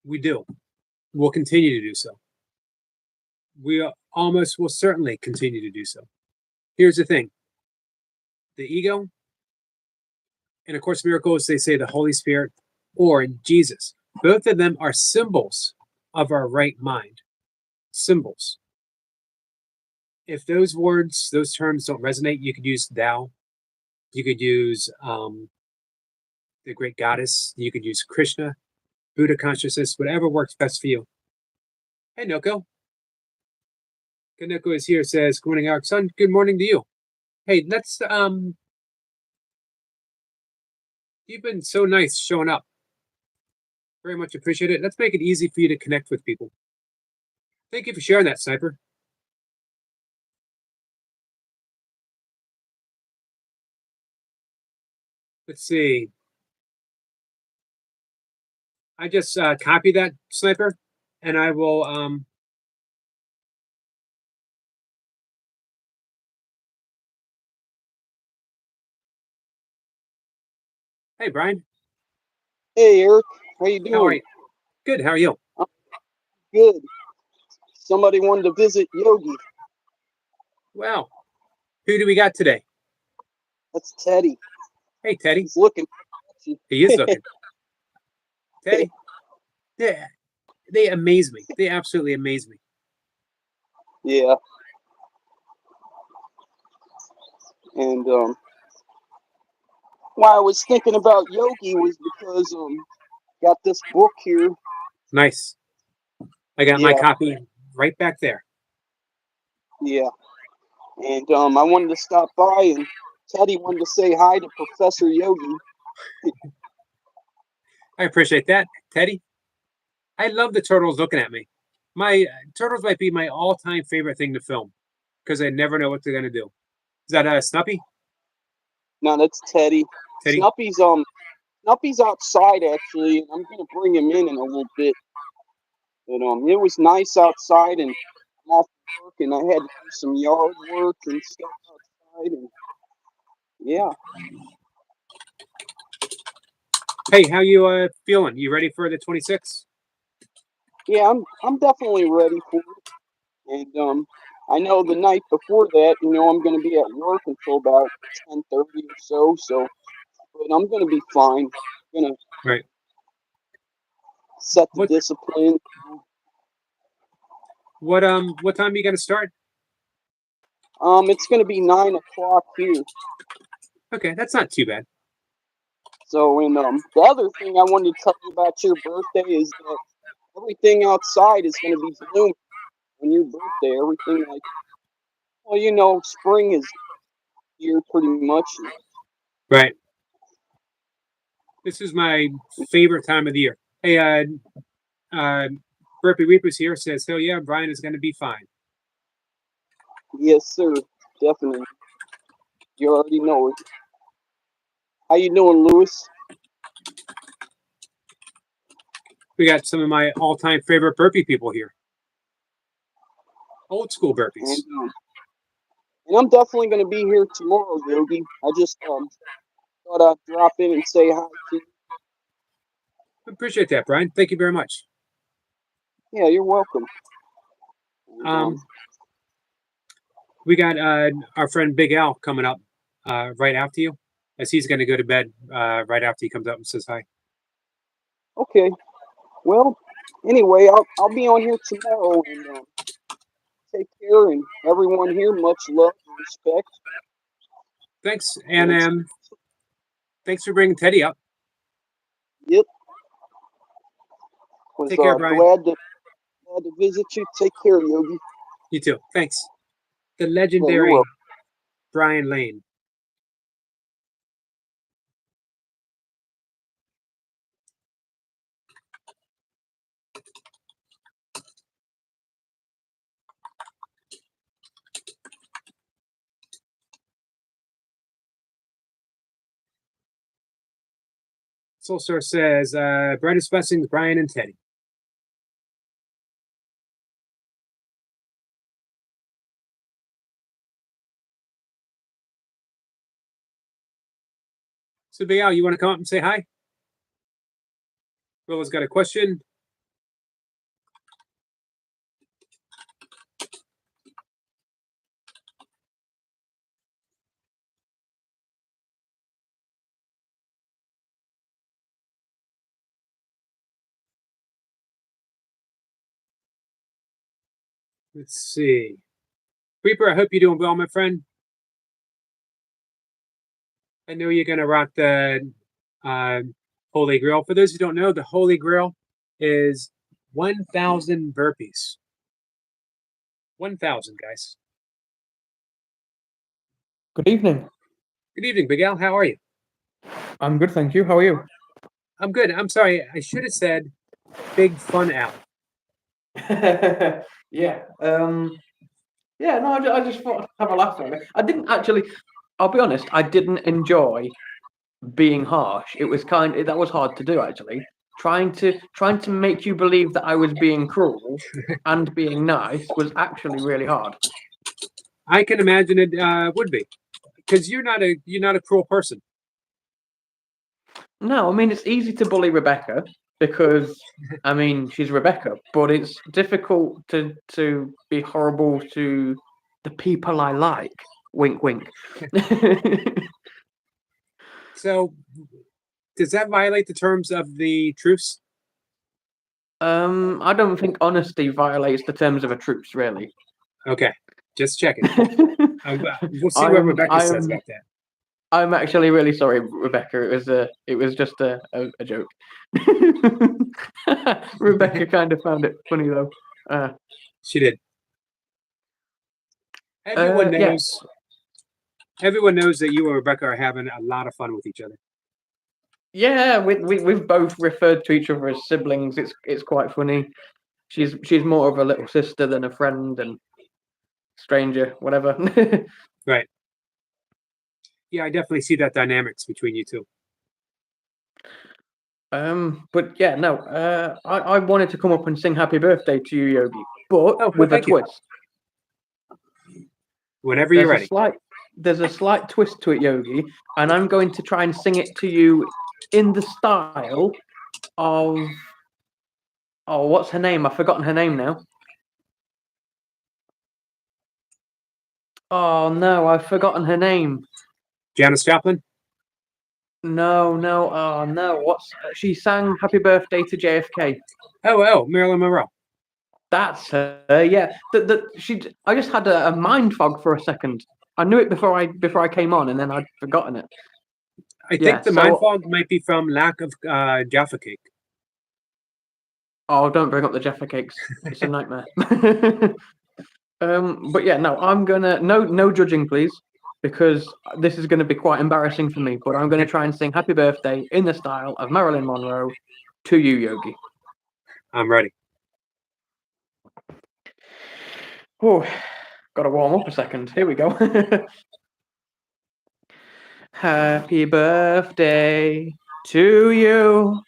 We do. We'll continue to do so. We almost will certainly continue to do so. Here's the thing: the ego, and of course, miracles. They say the Holy Spirit or Jesus. Both of them are symbols of our right mind. Symbols. If those words, those terms don't resonate, you could use Tao. You could use the great goddess. You could use Krishna, Buddha consciousness, whatever works best for you. Hey, Noko. Noko is here. Says, "Good morning, Eric Son. Good morning to you." Hey, let's you've been so nice showing up. Very much appreciate it. Let's make it easy for you to connect with people. Thank you for sharing that, Sniper. Let's see. I just copy that, Sniper, and I will hey, Brian. Hey Eric, how you How are doing? you? Good. How are you? I'm good. Somebody wanted to visit Yogi. Well, who do we got today? That's Teddy. Hey, Teddy. He's looking at you. He is looking. Teddy. Yeah, they amaze me. They absolutely amaze me. Yeah. And why I was thinking about Yogi was because got this book here. Nice. I got my Yeah, copy right back there. yeah. And I wanted to stop by and Teddy wanted to say hi to Professor Yogi. I appreciate that, Teddy. I love the turtles looking at me. My turtles might be my all-time favorite thing to film because I never know what they're gonna do. Is that Snuppy? No, that's Teddy. Teddy? Snuppy's outside actually, and I'm gonna bring him in a little bit. But it was nice outside, and I'm off work, and I had to do some yard work and stuff outside, and yeah, Hey, how you feeling? You ready for the 26th? yeah, I'm definitely ready for it. And I know the night before that, I'm gonna be at work until about 10:30 or so. So, but I'm gonna be fine. gonna Right. set the What discipline. what time are you gonna start? It's gonna be 9 o'clock here. Okay, that's not too bad. So, and the other thing I wanted to tell you about your birthday is that everything outside is gonna be blooming on your birthday. Everything like, well, spring is here pretty much. Right. This is my favorite time of the year. Hey, Burpee Reapers here says, "Hell yeah, Brian is gonna be fine." Yes, sir. Definitely. You already know it. How you doing, Lewis? We got some of my all-time favorite burpee people here. Old school burpees. And I'm definitely gonna be here tomorrow, Yogi. I just thought I'd drop in and say hi to you. Appreciate that, Brian. Thank you very much. Yeah, you're welcome. And, We got our friend Big Al coming up right after you, as he's going to go to bed right after he comes up and says hi. okay. Well, anyway, I'll be on here tomorrow, and take care, and everyone here, much love and respect. Thanks, and thanks for bringing Teddy up. Yep. Was Take care, Brian. glad to visit you. Take care, Yogi. You too. Thanks. The Yeah, legendary you're welcome. Brian Lane. Soul Source says, brightest blessings, Brian and Teddy. So, Big Al, you want to come up and say hi? Willa's got a question. Let's see. Reaper, I hope you're doing well, my friend. I know you're going to rock the Holy Grail. For those who don't know, the Holy Grail is 1,000 burpees. 1,000, guys. Good evening. Good evening, Big Al. How are you? I'm good, thank you. How are you? I'm good. I'm sorry. I should have said Big Fun Al. Yeah. Yeah. No, I just thought I'd have a laugh on it. I didn't actually. I'll be honest. I didn't enjoy being harsh. It was that was hard to do actually. Trying to make you believe that I was being cruel and being nice was actually really hard. I can imagine it would be, because you're not a cruel person. No, I mean it's easy to bully Rebecca because I mean she's Rebecca, but it's difficult to be horrible to the people I like. Wink, wink. So, does that violate the terms of the truce? I don't think honesty violates the terms of a truce, really. Okay, just checking. We'll see what Rebecca says about that. I'm actually really sorry, Rebecca. It was just a joke. Rebecca kind of found it funny though. She did. Everyone Yeah. knows. Everyone knows that you and Rebecca are having a lot of fun with each other. Yeah, we've both referred to each other as siblings. It's quite funny. She's more of a little sister than a friend and stranger, whatever. Right. Yeah, I definitely see that dynamics between you two. But yeah, no. I wanted to come up and sing happy birthday to you, Yogi, but with a thank you. twist. Whenever you're ready. There's a slight twist to it, Yogi, and I'm going to try and sing it to you in the style of what's her name? I've forgotten her name now. Oh no, I've forgotten her name. Janis Joplin? No. Oh no. What's she sang "Happy Birthday" to JFK? Oh, Marilyn Monroe. That's her. Yeah. I just had a mind fog for a second. I knew it before I came on, and then I'd forgotten it. I Yeah. think the mind So fog might be from lack of Jaffa cake. oh, don't bring up the Jaffa cakes. It's a nightmare. But yeah, no. I'm gonna no judging, please, because this is gonna be quite embarrassing for me. But I'm gonna try and sing "Happy Birthday" in the style of Marilyn Monroe to you, Yogi. I'm ready. Oh, got to warm up a second. Here we go. Happy birthday to you.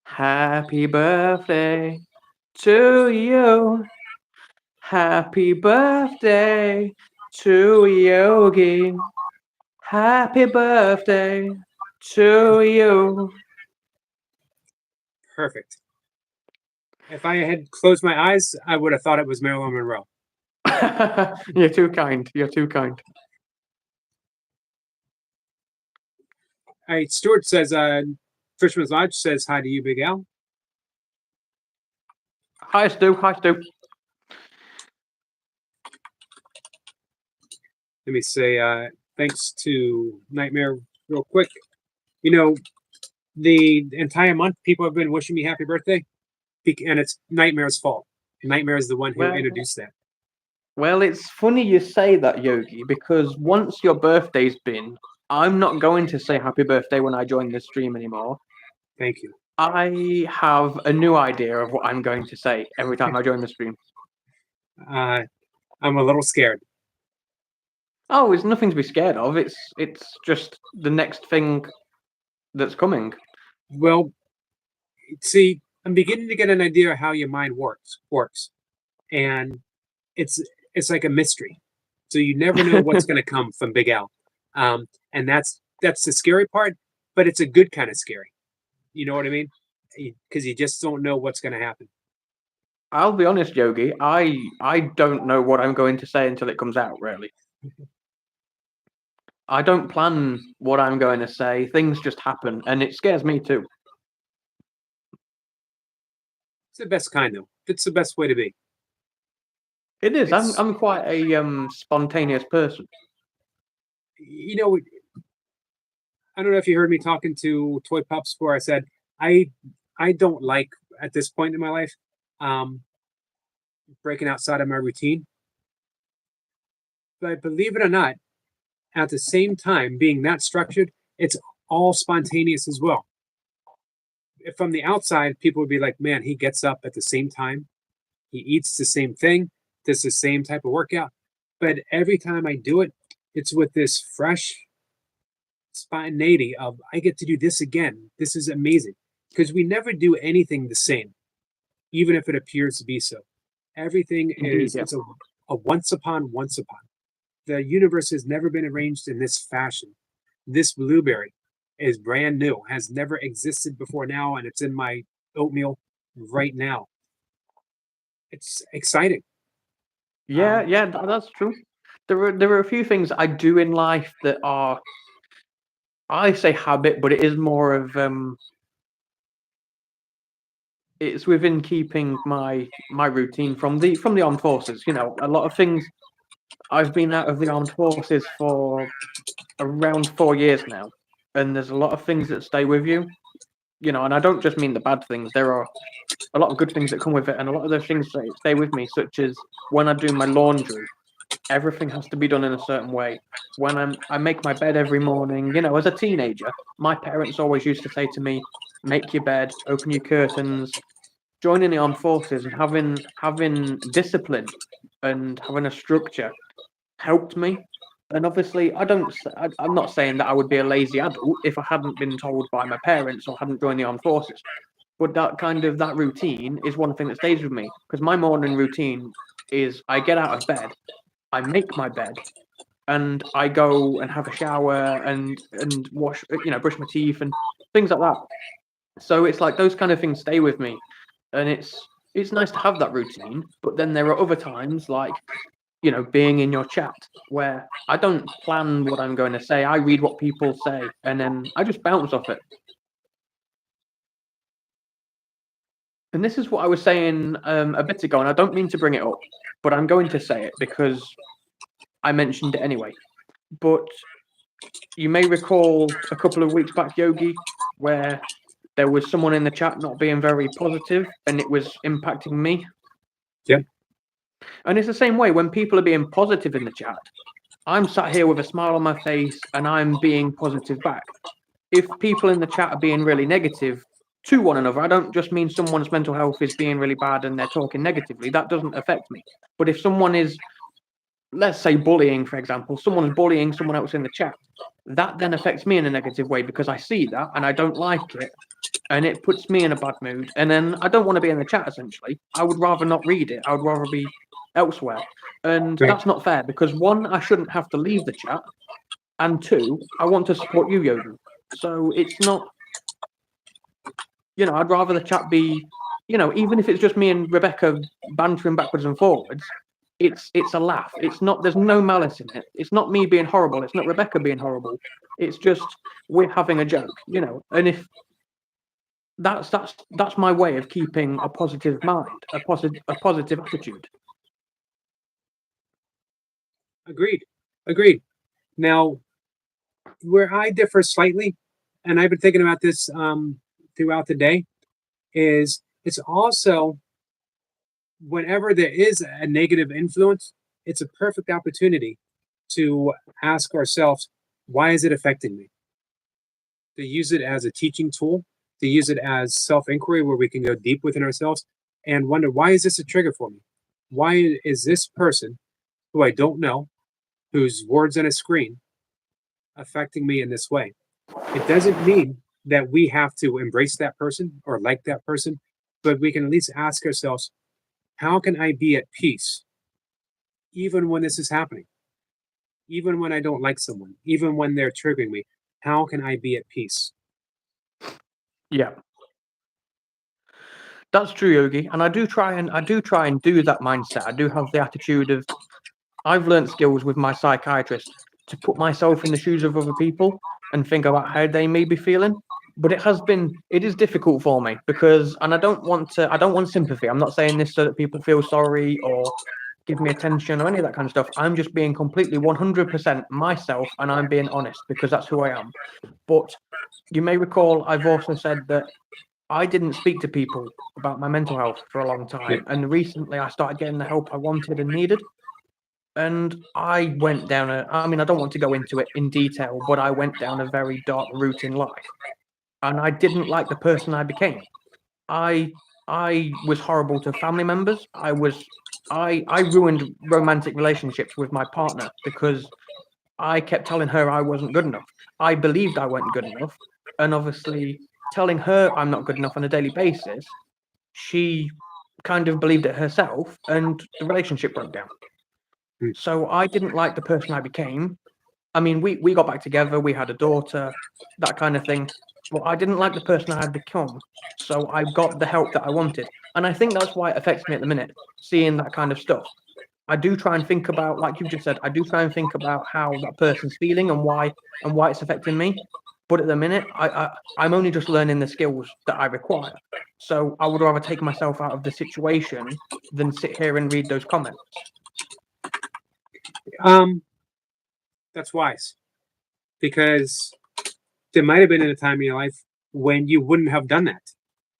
Happy birthday to you. Happy birthday to Yogi. Happy birthday to you. Perfect. If I had closed my eyes, I would have thought it was Marilyn Monroe. You're too kind. You're too kind. All right, Stuart says, Fisherman's Lodge says hi to you, Big Al. Hi, Stu. Hi, Stu. Let me say thanks to Nightmare real quick. You know, the entire month people have been wishing me happy birthday, and it's Nightmare's fault. Nightmare is the one who Well, introduced that. Well, it's funny you say that, Yogi, because once your birthday's been, I'm not going to say happy birthday when I join the stream anymore. Thank you. I have a new idea of what I'm going to say every time I join the stream. I'm a little scared. Oh, it's nothing to be scared of. It's just the next thing that's coming. Well, see, I'm beginning to get an idea of how your mind works, and it's like a mystery. So you never know what's going to come from Big Al, and that's the scary part. But it's a good kind of scary. You know what I mean? Because you just don't know what's going to happen. I'll be honest, Yogi. I don't know what I'm going to say until it comes out. Really, I don't plan what I'm going to say. Things just happen, and it scares me too. It's the best kind, though. It's the best way to be. It is. It's- I'm quite a spontaneous person. You know, I don't know if you heard me talking to Toy Pups where I said I don't like at this point in my life breaking outside of my routine. But believe it or not, at the same time, being that structured, it's all spontaneous as well. From the outside, people would be like, man, he gets up at the same time. He eats the same thing, does the same type of workout. But every time I do it, it's with this fresh spontaneity of, I get to do this again. This is amazing. Because we never do anything the same, even if it appears to be so. Everything Indeed, is, yeah. it's a once upon. The universe has never been arranged in this fashion. This blueberry is brand new, has never existed before now, and it's in my oatmeal right now. It's exciting. Yeah, that's true. There are a few things I do in life that are, I say habit, but it is more of it's within keeping my routine from the armed forces. You know, a lot of things. I've been out of the armed forces for around 4 years now, and there's a lot of things that stay with you. You know, and I don't just mean the bad things. There are a lot of good things that come with it, and a lot of those things stay with me, such as when I do my laundry. Everything has to be done in a certain way. When I make my bed every morning, you know, as a teenager, my parents always used to say to me, make your bed, open your curtains. Joining the armed forces and having discipline and having a structure helped me. And obviously, I'm not saying that I would be a lazy adult if I hadn't been told by my parents or hadn't joined the armed forces. But that routine is one thing that stays with me, because my morning routine is I get out of bed, I make my bed, and I go and have a shower and wash, you know, brush my teeth and things like that. So it's like those kind of things stay with me, and it's nice to have that routine. But then there are other times, like, being in your chat where I don't plan what I'm going to say. I read what people say and then I just bounce off it. And this is what I was saying a bit ago, and I don't mean to bring it up, but I'm going to say it because I mentioned it anyway. But you may recall a couple of weeks back, Yogi, where there was someone in the chat not being very positive and it was impacting me. Yeah. And it's the same way when people are being positive in the chat. I'm sat here with a smile on my face and I'm being positive back. If people in the chat are being really negative to one another, I don't just mean someone's mental health is being really bad and they're talking negatively. That doesn't affect me. But if someone is, let's say, bullying, for example, someone's bullying someone else in the chat, that then affects me in a negative way because I see that and I don't like it and it puts me in a bad mood. And then I don't want to be in the chat, essentially. I would rather not read it. I would rather be elsewhere. And Right. that's not fair because one, I shouldn't have to leave the chat. And two, I want to support you, Yogi. So it's not, I'd rather the chat be, even if it's just me and Rebecca bantering backwards and forwards, it's a laugh. It's not, there's no malice in it. It's not me being horrible. It's not Rebecca being horrible. It's just, we're having a joke, and if that's my way of keeping a positive mind, a positive attitude. Agreed. Now, where I differ slightly, and I've been thinking about this throughout the day, is it's also whenever there is a negative influence, it's a perfect opportunity to ask ourselves, why is it affecting me? To use it as a teaching tool, to use it as self-inquiry where we can go deep within ourselves and wonder, why is this a trigger for me? Why is this person who I don't know, whose words on a screen, affecting me in this way? It doesn't mean that we have to embrace that person or like that person, but we can at least ask ourselves, how can I be at peace even when this is happening? Even when I don't like someone, even when they're triggering me, how can I be at peace? Yeah. That's true, Yogi. And I do try and do that mindset. I do have the attitude of, I've learned skills with my psychiatrist to put myself in the shoes of other people and think about how they may be feeling. But it is difficult for me because, and I don't want sympathy. I'm not saying this so that people feel sorry or give me attention or any of that kind of stuff. I'm just being completely 100% myself and I'm being honest because that's who I am. But you may recall I've also said that I didn't speak to people about my mental health for a long time. Yeah. And recently I started getting the help I wanted and needed. And I went down I don't want to go into it in detail, but I went down a very dark route in life. And I didn't like the person I became. I was horrible to family members. I ruined romantic relationships with my partner because I kept telling her I wasn't good enough. I believed I wasn't good enough. And obviously telling her I'm not good enough on a daily basis, she kind of believed it herself and the relationship broke down. So I didn't like the person I became. I mean, we got back together, we had a daughter, that kind of thing. Well, I didn't like the person I had become. So I got the help that I wanted. And I think that's why it affects me at the minute, seeing that kind of stuff. I do try and think about, like you've just said, I do try and think about how that person's feeling and why it's affecting me. But at the minute, I'm only just learning the skills that I require. So I would rather take myself out of the situation than sit here and read those comments. That's wise, because there might have been a time in your life when you wouldn't have done that,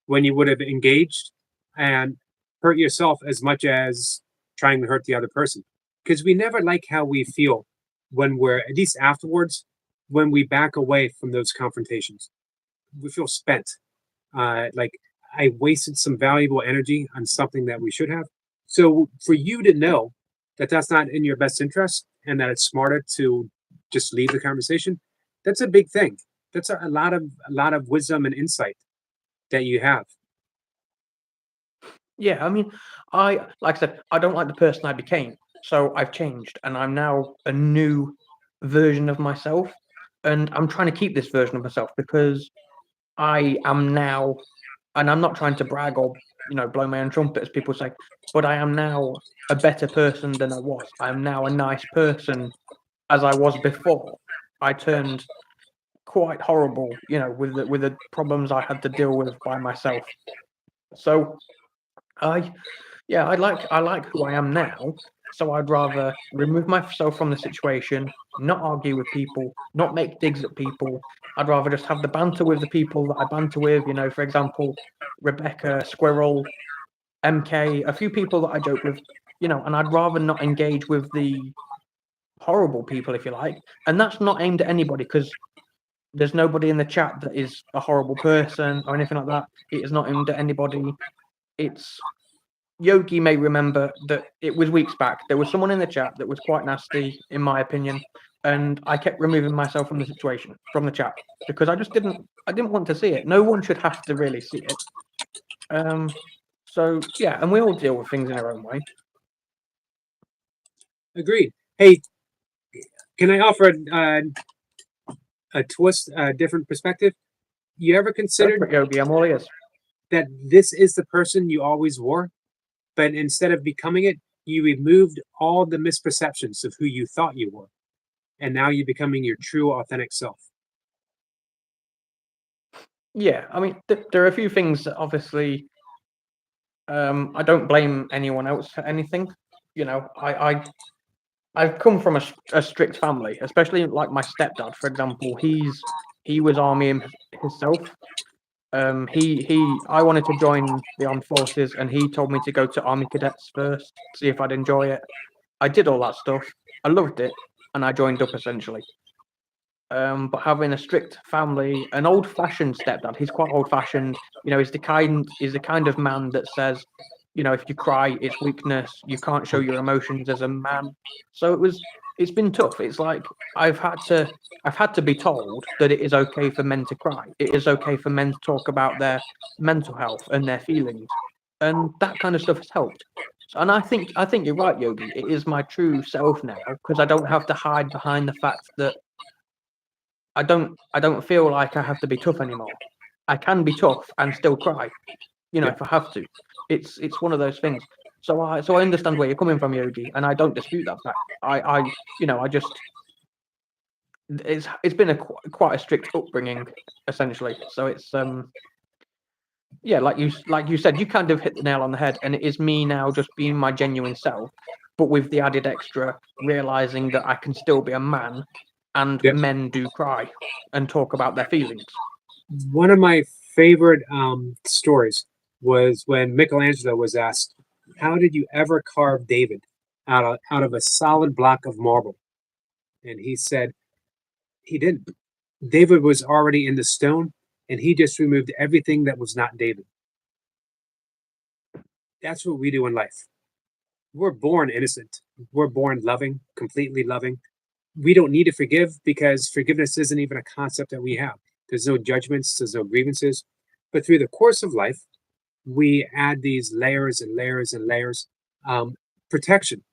when you would have engaged and hurt yourself as much as trying to hurt the other person. Because we never like how we feel when we're, at least afterwards, when we back away from those confrontations. We feel spent. Like I wasted some valuable energy on something that we should have. So for you to know that that's not in your best interest and that it's smarter to just leave the conversation, that's a big thing. That's a lot of wisdom and insight that you have. Yeah, I mean, like I said, I don't like the person I became, so I've changed, and I'm now a new version of myself, and I'm trying to keep this version of myself because I am now, and I'm not trying to brag or blow my own trumpet, as people say, but I am now a better person than I was. I am now a nice person as I was before. I turned quite horrible, with the problems I had to deal with by myself. So I like who I am now. So I'd rather remove myself from the situation, not argue with people, not make digs at people. I'd rather just have the banter with the people that I banter with. For example, Rebecca, Squirrel, MK, a few people that I joke with, and I'd rather not engage with the horrible people, if you like. And that's not aimed at anybody, because there's nobody in the chat that is a horrible person or anything like that. It is not aimed at anybody. It's Yogi may remember that it was weeks back. There was someone in the chat that was quite nasty, in my opinion, and I kept removing myself from the situation, from the chat, because I didn't want to see it. No one should have to really see it. So yeah, and we all deal with things in our own way. Agreed. Hey, can I offer a twist, a different perspective? You ever considered, Yogi, I'm all ears, that this is the person you always were, but instead of becoming it, you removed all the misperceptions of who you thought you were, and now you're becoming your true, authentic self? Yeah, I mean, there are a few things that obviously I don't blame anyone else for anything. I've come from a strict family, especially like my stepdad, for example. He was army himself. I wanted to join the armed forces, and he told me to go to army cadets first, see if I'd enjoy it. I did all that stuff. I loved it, and I joined up essentially. But having a strict family, an old-fashioned stepdad, he's quite old-fashioned. He's the kind of man that says, if you cry, it's weakness. You can't show your emotions as a man. So it's been tough. It's like I've had to be told that it is okay for men to cry. It is okay for men to talk about their mental health and their feelings, and that kind of stuff has helped. And I think you're right, Yogi. It is my true self now, because I don't have to hide behind the fact that I don't feel like I have to be tough anymore. I can be tough and still cry, if I have to. It's one of those things. So I understand where you're coming from, Yogi, and I don't dispute that fact. I just it's been quite a strict upbringing, essentially. So it's yeah, like you said, you kind of hit the nail on the head, and it is me now just being my genuine self, but with the added extra realizing that I can still be a man. And Yep. Men do cry and talk about their feelings. One of my favorite stories was when Michelangelo was asked, "How did you ever carve David out of a solid block of marble?" And he said, he didn't. David was already in the stone, and he just removed everything that was not David. That's what we do in life. We're born innocent. We're born loving, completely loving. We don't need to forgive, because forgiveness isn't even a concept that we have. There's no judgments, there's no grievances. But through the course of life, we add these layers and layers and layers. Protection,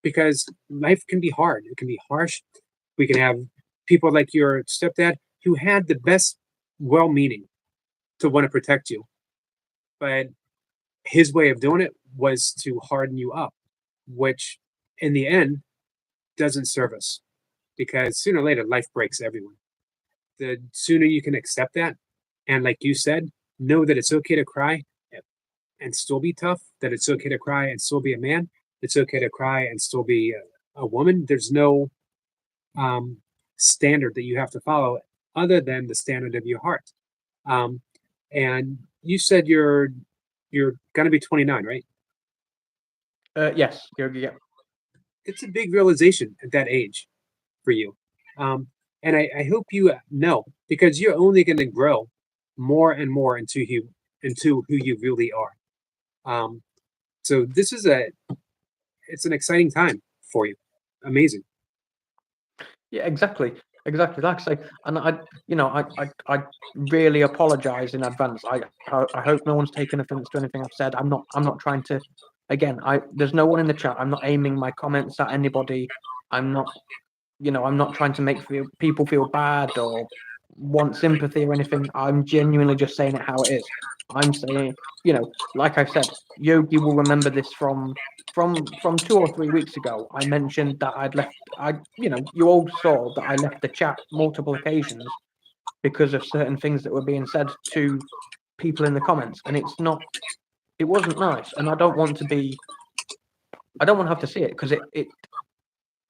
because life can be hard. It can be harsh. We can have people like your stepdad who had the best well-meaning to want to protect you. But his way of doing it was to harden you up, which in the end doesn't serve us. Because sooner or later, life breaks everyone. The sooner you can accept that, and like you said, know that it's okay to cry and still be tough, that it's okay to cry and still be a man, it's okay to cry and still be a woman. There's no standard that you have to follow other than the standard of your heart. And you said you're going to be 29, right? Yes, yeah. It's a big realization at that age for you. And I hope you know, because you're only going to grow more and more into who you really are. So this is it's an exciting time for you. Amazing. Yeah, exactly. Like I say, and I really apologize in advance. I hope no one's taken offense to anything I've said. I'm not trying to. Again, there's no one in the chat. I'm not aiming my comments at anybody. I'm not trying to make people feel bad or want sympathy or anything. I'm genuinely just saying it how it is. I'm saying, like I said, Yogi will remember this from 2 or 3 weeks ago. I mentioned that I'd left. You all saw that I left the chat multiple occasions because of certain things that were being said to people in the comments, and it wasn't nice, and I don't want to have to see it because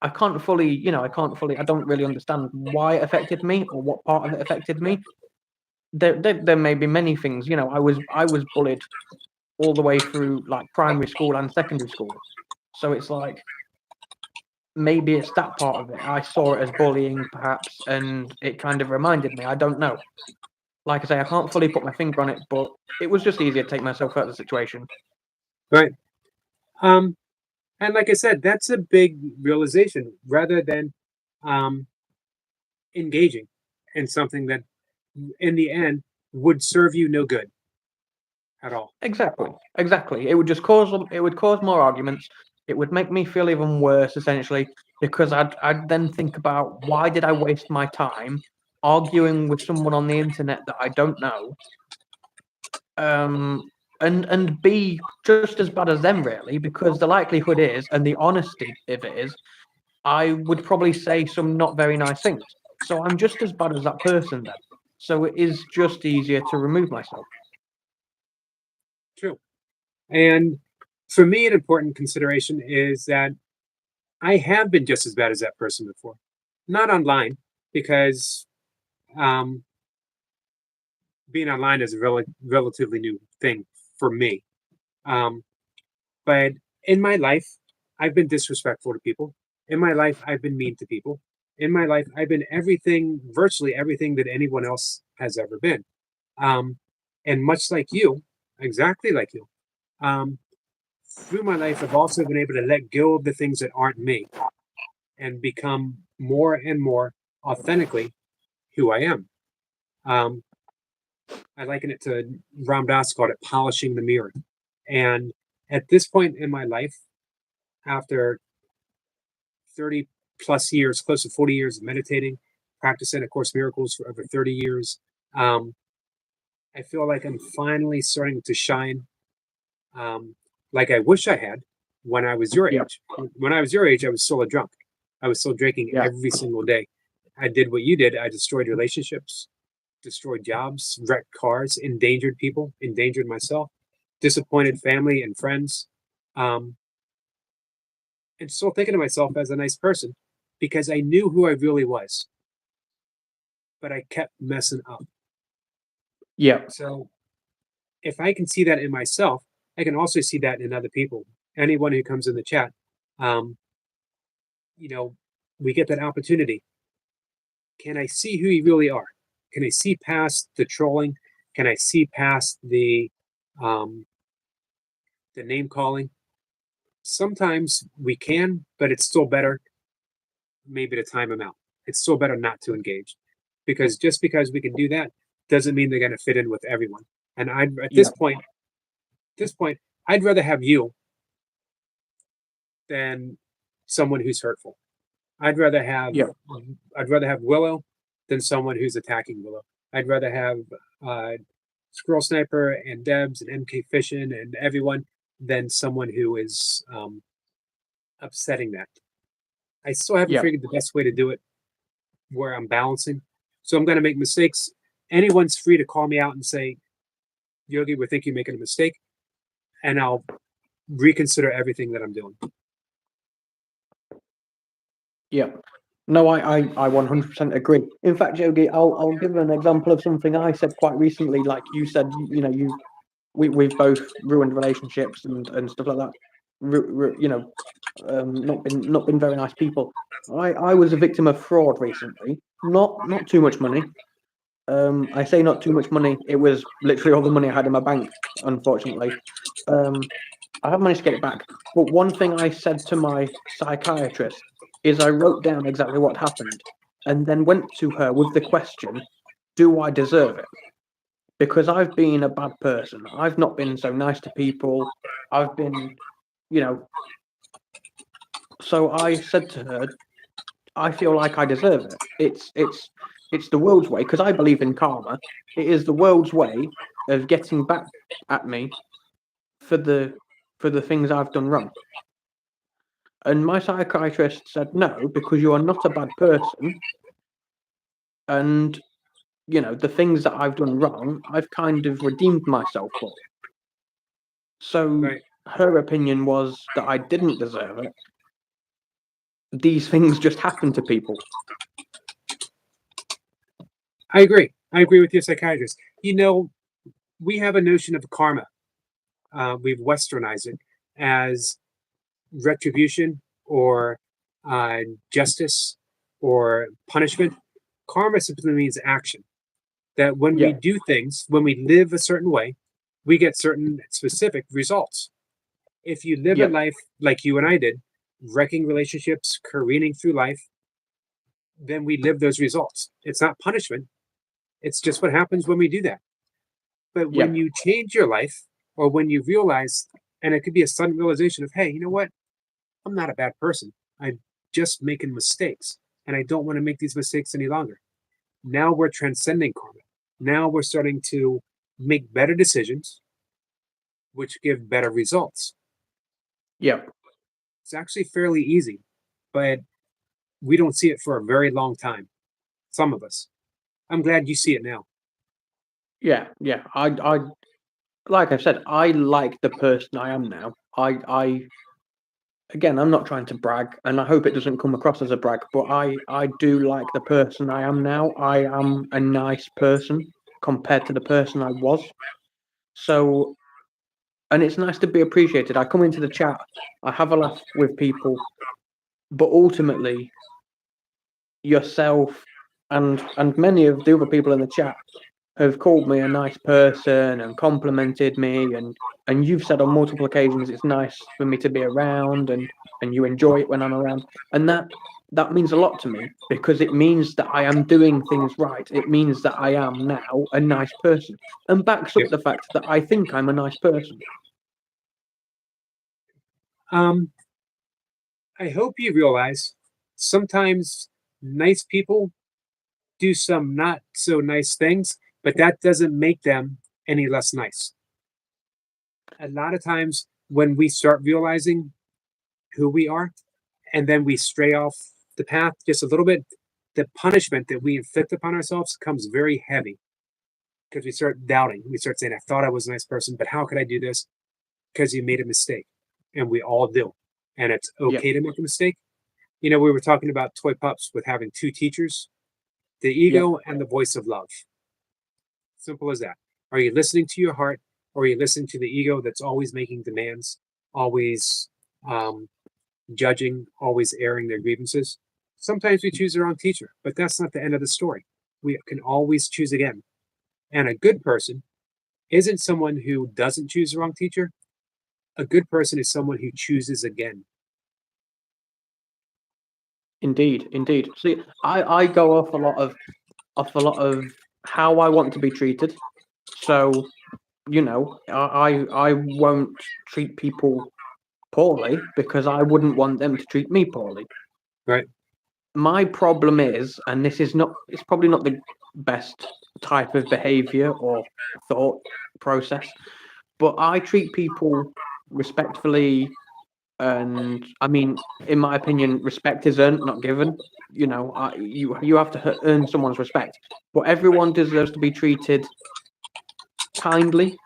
I can't fully, I don't really understand why it affected me or what part of it affected me. There may be many things, I was bullied all the way through like primary school and secondary school. So it's like, maybe it's that part of it. I saw it as bullying perhaps, and it kind of reminded me, I don't know. Like I say, I can't fully put my finger on it, but it was just easier to take myself out of the situation. Right. And like I said, that's a big realization rather than engaging in something that in the end would serve you no good at all. Exactly. It would just cause more arguments. It would make me feel even worse, essentially, because I'd then think about, why did I waste my time arguing with someone on the internet that I don't know, and be just as bad as them, really, because the likelihood is, and the honesty if it is, I would probably say some not very nice things. So I'm just as bad as that person then. So it is just easier to remove myself. True. And for me, an important consideration is that I have been just as bad as that person before. Not online, because being online is a relatively new thing for me. But in my life, I've been disrespectful to people. In my life, I've been mean to people. In my life, I've been virtually everything that anyone else has ever been. And much like you, exactly like you, through my life, I've also been able to let go of the things that aren't me and become more and more authentically who I am. I liken it to Ram Dass called it polishing the mirror. And at this point in my life, after 30 plus years, close to 40 years of meditating, practicing A Course in Miracles for over 30 years, I feel like I'm finally starting to shine like I wish I had when I was your age. When I was your age, I was still a drunk. I was still drinking every single day. I did what you did. I destroyed relationships, destroyed jobs, wrecked cars, endangered people, endangered myself, disappointed family and friends. And still thinking of myself as a nice person because I knew who I really was. But I kept messing up. Yeah. So if I can see that in myself, I can also see that in other people. Anyone who comes in the chat, we get that opportunity. Can I see who you really are? Can I see past the trolling? Can I see past the name calling? Sometimes we can, but it's still better maybe to time them out. It's still better not to engage, because just because we can do that doesn't mean they're going to fit in with everyone. And at this point, I'd rather have you than someone who's hurtful. I'd rather have Willow than someone who's attacking Willow. I'd rather have Squirrel Sniper and Debs and MK Fishin and everyone than someone who is upsetting that. I still haven't figured the best way to do it where I'm balancing. So I'm going to make mistakes. Anyone's free to call me out and say, Yogi, we think you're making a mistake. And I'll reconsider everything that I'm doing. Yeah. No, I 100% agree. In fact, Yogi, I'll give an example of something I said quite recently. Like you said, we've both ruined relationships and stuff like that. Not been very nice people. I was a victim of fraud recently. Not too much money. I say not too much money. It was literally all the money I had in my bank, unfortunately. I have managed to get it back. But one thing I said to my psychiatrist is I wrote down exactly what happened and then went to her with the question, do I deserve it? Because I've been a bad person. I've not been so nice to people. I've been, So I said to her, I feel like I deserve it. It's the world's way, because I believe in karma. It is the world's way of getting back at me for the things I've done wrong. And my psychiatrist said, no, because you are not a bad person. And, the things that I've done wrong, I've kind of redeemed myself for. So Right. her opinion was that I didn't deserve it. These things just happen to people. I agree. I agree with your psychiatrist. We have a notion of karma. We've westernized it as retribution or justice or punishment. Karma simply means action. That when we Yeah. do things, when we live a certain way, we get certain specific results. If you live a Yeah. life like you and I did, wrecking relationships, careening through life, then we live those results. It's not punishment. It's just what happens when we do that. But when Yeah. you change your life, or when you realize, and it could be a sudden realization of, hey, you know what? I'm not a bad person. I'm just making mistakes, and I don't want to make these mistakes any longer. Now we're transcending karma. Now we're starting to make better decisions, which give better results. Yeah. It's actually fairly easy, but we don't see it for a very long time. Some of us. I'm glad you see it now. Yeah. I like I said, I like the person I am now. Again, I'm not trying to brag, and I hope it doesn't come across as a brag, but I do like the person I am now. I am a nice person compared to the person I was. So, and it's nice to be appreciated. I come into the chat, I have a laugh with people, but ultimately, yourself and many of the other people in the chat have called me a nice person and complimented me, and you've said on multiple occasions it's nice for me to be around, and you enjoy it when I'm around, and that means a lot to me, because it means that I am doing things right. It means that I am now a nice person, and backs up Yep. the fact that I think I'm a nice person. I hope you realize sometimes nice people do some not so nice things, but that doesn't make them any less nice. A lot of times when we start realizing who we are and then we stray off the path just a little bit, the punishment that we inflict upon ourselves comes very heavy because we start doubting. We start saying, I thought I was a nice person, but how could I do this? Because you made a mistake. And we all do. And it's okay to make a mistake. We were talking about toy pups with having two teachers, the ego and the voice of love. Simple as that. Are you listening to your heart, or are you listening to the ego that's always making demands, always judging, always airing their grievances? Sometimes we choose the wrong teacher, but that's not the end of the story. We can always choose again. And a good person isn't someone who doesn't choose the wrong teacher. A good person is someone who chooses again. Indeed. See, I go off a lot of how I want to be treated. So, I won't treat people poorly because I wouldn't want them to treat me poorly. Right. My problem is, and it's probably not the best type of behavior or thought process, but I treat people respectfully. And I mean, in my opinion, respect is earned, not given. You have to earn someone's respect, but everyone deserves to be treated kindly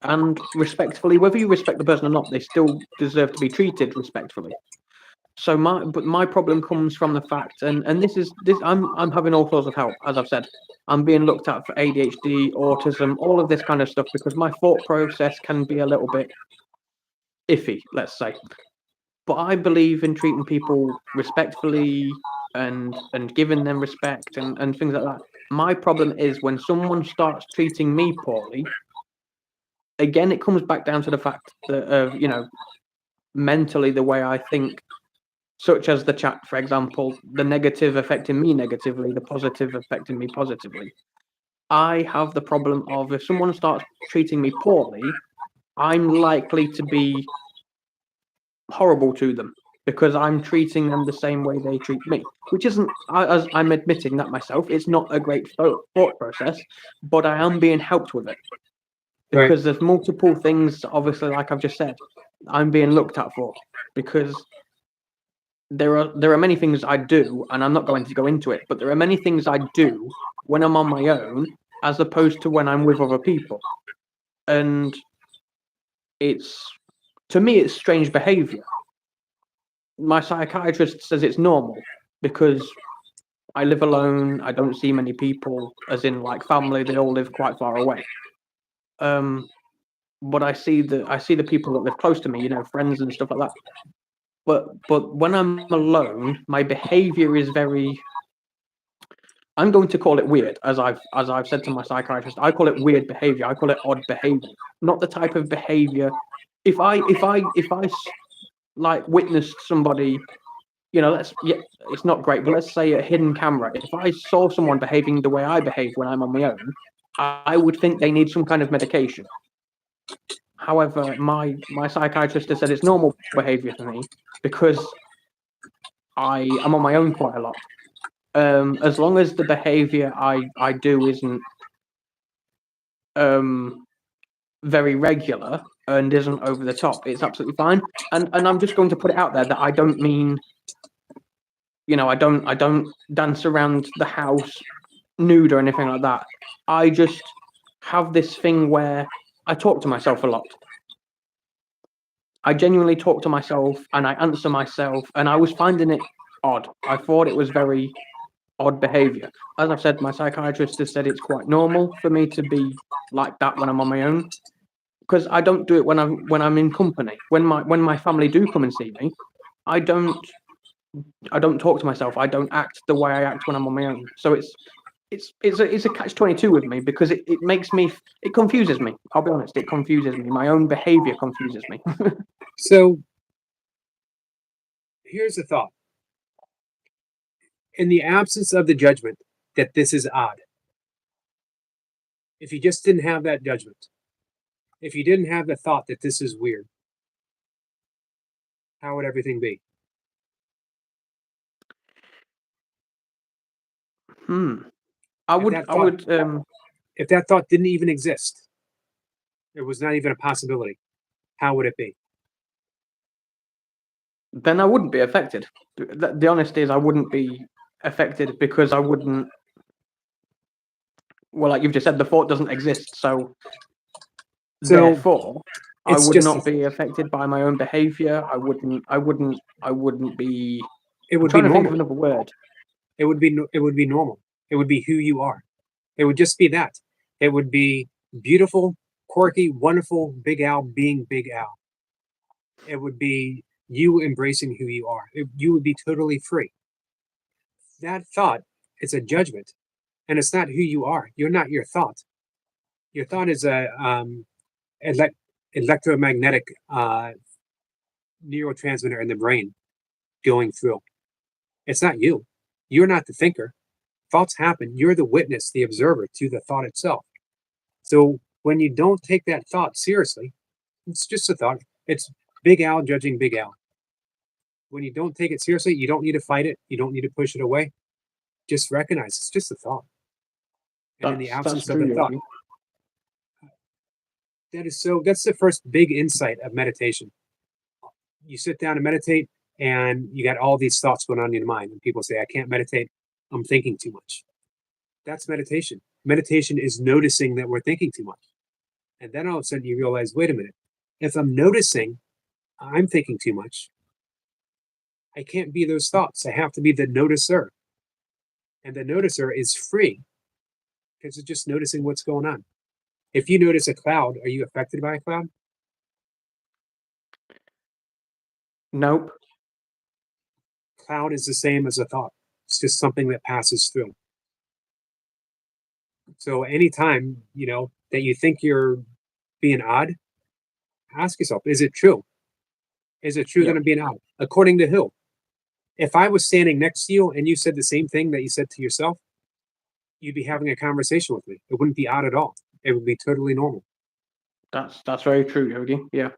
and respectfully. Whether you respect the person or not, they still deserve to be treated respectfully. So my problem comes from the fact, and this I'm having all sorts of help, as I've said. I'm being looked at for ADHD, autism, all of this kind of stuff, because my thought process can be a little bit iffy, let's say. But I believe in treating people respectfully and giving them respect and things like that. My problem is when someone starts treating me poorly. Again, it comes back down to the fact that mentally the way I think, such as the chat, for example, the negative affecting me negatively, the positive affecting me positively. I have the problem of, if someone starts treating me poorly, I'm likely to be horrible to them. because I'm treating them the same way they treat me, which isn't, as I'm admitting that myself, it's not a great thought process, but I am being helped with it Right. because there's multiple things, obviously, like I've just said, I'm being looked at for, because there are many things I do, and I'm not going to go into it, but there are many things I do when I'm on my own as opposed to when I'm with other people. And to me, it's strange behavior. My psychiatrist says it's normal because I live alone. I don't see many people, as in like family. They all live quite far away. But I see the people that live close to me, friends and stuff like that. But when I'm alone, my behavior is very. I'm going to call it weird, as I've said to my psychiatrist. I call it weird behavior. I call it odd behavior, not the type of behavior. If I like witnessed somebody, it's not great, but let's say a hidden camera. If I saw someone behaving the way I behave when I'm on my own, I would think they need some kind of medication. However, my psychiatrist has said it's normal behavior for me because I am on my own quite a lot. As long as the behavior I do isn't very regular and isn't over the top, it's absolutely fine. And I'm just going to put it out there that I don't mean, I don't dance around the house nude or anything like that. I just have this thing where I talk to myself a lot. I genuinely talk to myself and I answer myself, and I was finding it odd. I thought it was very odd behavior. As I've said, my psychiatrist has said it's quite normal for me to be like that when I'm on my own, because I don't do it when I'm in company. When my family do come and see me, I don't talk to myself. I don't act the way I act when I'm on my own. So it's a catch-22 with me because it confuses me. I'll be honest, it confuses me. My own behavior confuses me. So here's the thought. In the absence of the judgment that this is odd, if you just didn't have that judgment, if you didn't have the thought that this is weird, how would everything be? I If would that I thought- would If that thought didn't even exist, it was not even a possibility, how would it be? then I wouldn't be affected. The honesty is I wouldn't be affected because I wouldn't. Well, like you've just said, the thought doesn't exist, so therefore I it's would just- not be affected by my own behavior. I wouldn't be. It I'm would be trying to think normal. of another word. It would be normal. It would be who you are. It would just be that. It would be beautiful, quirky, wonderful Big Al being Big Al. It would be you embracing who you are. You would be totally free. That thought is a judgment, and it's not who you are. You're not your thought. Your thought is a electromagnetic neurotransmitter in the brain going through. It's not you. You're not the thinker. Thoughts happen. You're the witness, the observer to the thought itself. So when you don't take that thought seriously, it's just a thought. It's Big Al judging Big Al. When you don't take it seriously, you don't need to fight it. You don't need to push it away. Just recognize it's just a thought. And in the absence of the true, thought, that's the first big insight of meditation. You sit down and meditate, and you got all these thoughts going on in your mind. And people say, I can't meditate. I'm thinking too much. That's meditation. Meditation is noticing that we're thinking too much. And then all of a sudden you realize, wait a minute, if I'm noticing I'm thinking too much, I can't be those thoughts. I have to be the noticer. And the noticer is free because it's just noticing what's going on. If you notice a cloud, are you affected by a cloud? Nope. Cloud is the same as a thought. It's just something that passes through. So anytime, that you think you're being odd, ask yourself, is it true? Is it true that I'm being odd? According to who? If I was standing next to you and you said the same thing that you said to yourself, you'd be having a conversation with me. It wouldn't be odd at all. It would be totally normal. That's very true, Yogi. Yeah.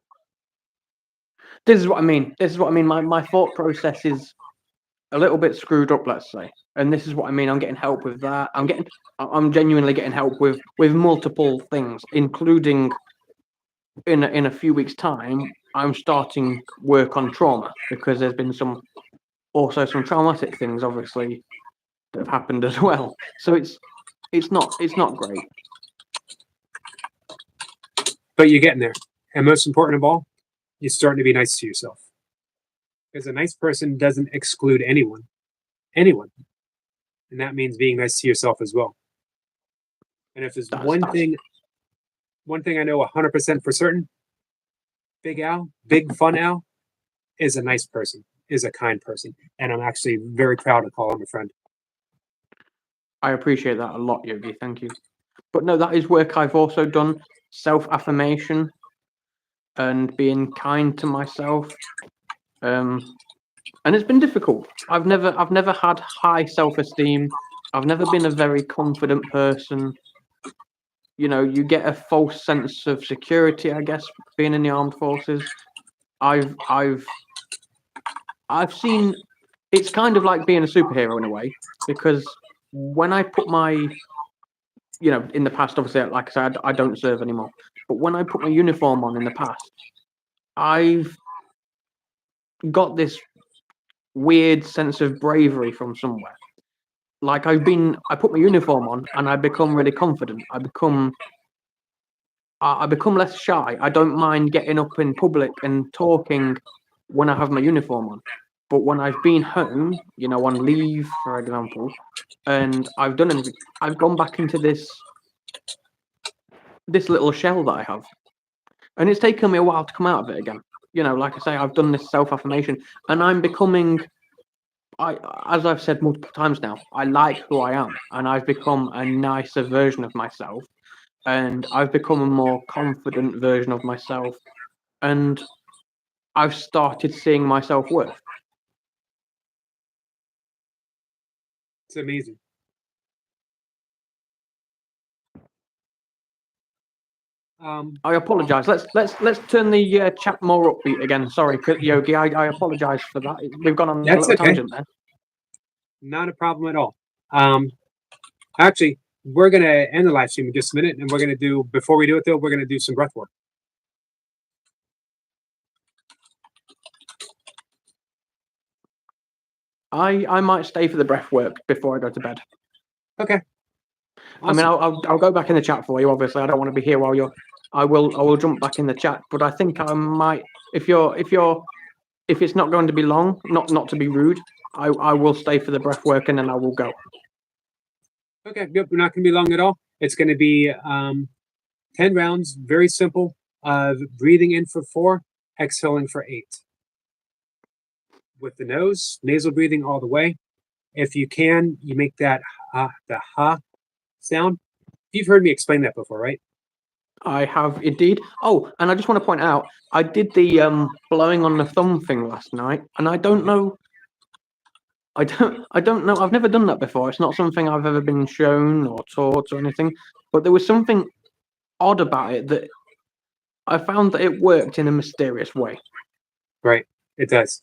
This is what I mean. This is what I mean. My thought process is a little bit screwed up, let's say. And this is what I mean. I'm getting help with that. I'm genuinely getting help with multiple things, including in a few weeks' time, I'm starting work on trauma because there's been some traumatic things, obviously, that have happened as well. So it's not great. But you're getting there. And most important of all, you're starting to be nice to yourself. Because a nice person doesn't exclude anyone. Anyone. And that means being nice to yourself as well. And if there's one thing I know 100% for certain, Big Al, Big Fun Al, is a nice person, is a kind person. And I'm actually very proud to call him a friend. I appreciate that a lot, Yogi. Thank you. But no, that is work I've also done. Self-affirmation and being kind to myself. And it's been difficult. I've never had high self-esteem. I've never been a very confident person. You know, you get a false sense of security, I guess, being in the armed forces. I've seen it's kind of like being a superhero in a way, because when I put my, you know, in the past, obviously, like I said, I don't serve anymore. But when I put my uniform on in the past, I've got this weird sense of bravery from somewhere. Like I put my uniform on and I become really confident. I become less shy. I don't mind getting up in public and talking when I have my uniform on. But when I've been home, you know, on leave, for example, and I've done anything, I've gone back into this little shell that I have. And it's taken me a while to come out of it again. You know, like I say, I've done this self-affirmation and I'm becoming, as I've said multiple times now, I like who I am and I've become a nicer version of myself. And I've become a more confident version of myself. And I've started seeing my self-worth. It's amazing. I apologize. Let's turn the chat more upbeat again. Sorry, Yogi. I apologize for that. We've gone on a little tangent there. Not a problem at all. Actually, we're gonna end the live stream in just a minute, and we're gonna do, before we do it though, we're gonna do some breath work. I might stay for the breath work before I go to bed. Okay. Awesome. I mean, I'll go back in the chat for you. Obviously, I don't want to be here while you're. I will jump back in the chat, but I think I might. If it's not going to be long, not to be rude, I will stay for the breath work and then I will go. Okay. Yep. We're not going to be long at all. It's going to be 10 rounds. Very simple. Breathing in for 4, exhaling for 8. With the nose, nasal breathing all the way. If you can, you make that the ha sound. You've heard me explain that before, right? I have indeed. Oh, and I just want to point out, I did the blowing on the thumb thing last night, and I don't know. I don't know. I've never done that before. It's not something I've ever been shown or taught or anything. But there was something odd about it that I found that it worked in a mysterious way. Right. It does.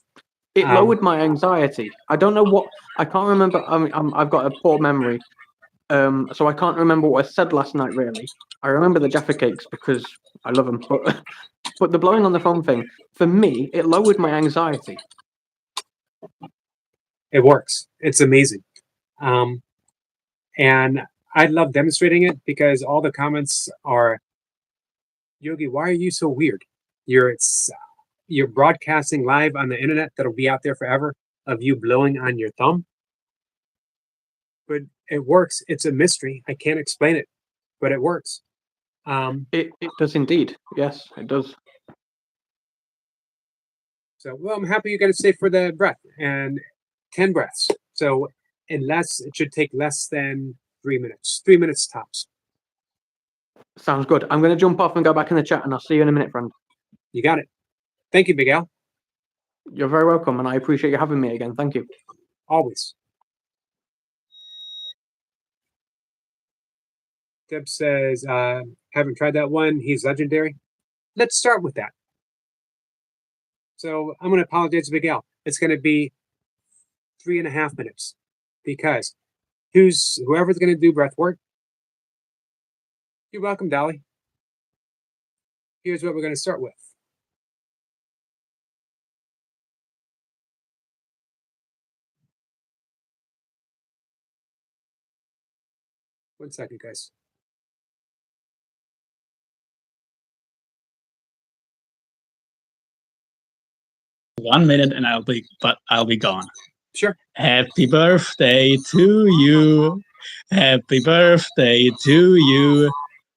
It lowered my anxiety. I don't know what. I can't remember. I've got a poor memory. So I can't remember what I said last night, really. I remember the Jaffa cakes because I love them. But the blowing on the phone thing, for me, it lowered my anxiety. It works. It's amazing. And I love demonstrating it because all the comments are, Yogi, why are you so weird? You're broadcasting live on the internet that'll be out there forever of you blowing on your thumb. But it works. It's a mystery. I can't explain it, but it works. It does indeed. Yes, it does. So, well, I'm happy you got to stay for the breath, and 10 breaths. So it should take less than 3 minutes. 3 minutes tops. Sounds good. I'm going to jump off and go back in the chat, and I'll see you in a minute, friend. You got it. Thank you, Big Al. You're very welcome, and I appreciate you having me again. Thank you. Always. Deb says, haven't tried that one. He's legendary. Let's start with that. So I'm going to apologize to Miguel. It's going to be 3.5 minutes because whoever's going to do breath work. You're welcome, Dolly. Here's what we're going to start with. One second, guys. One minute and I'll be gone. Sure. Happy birthday to you. Happy birthday to you.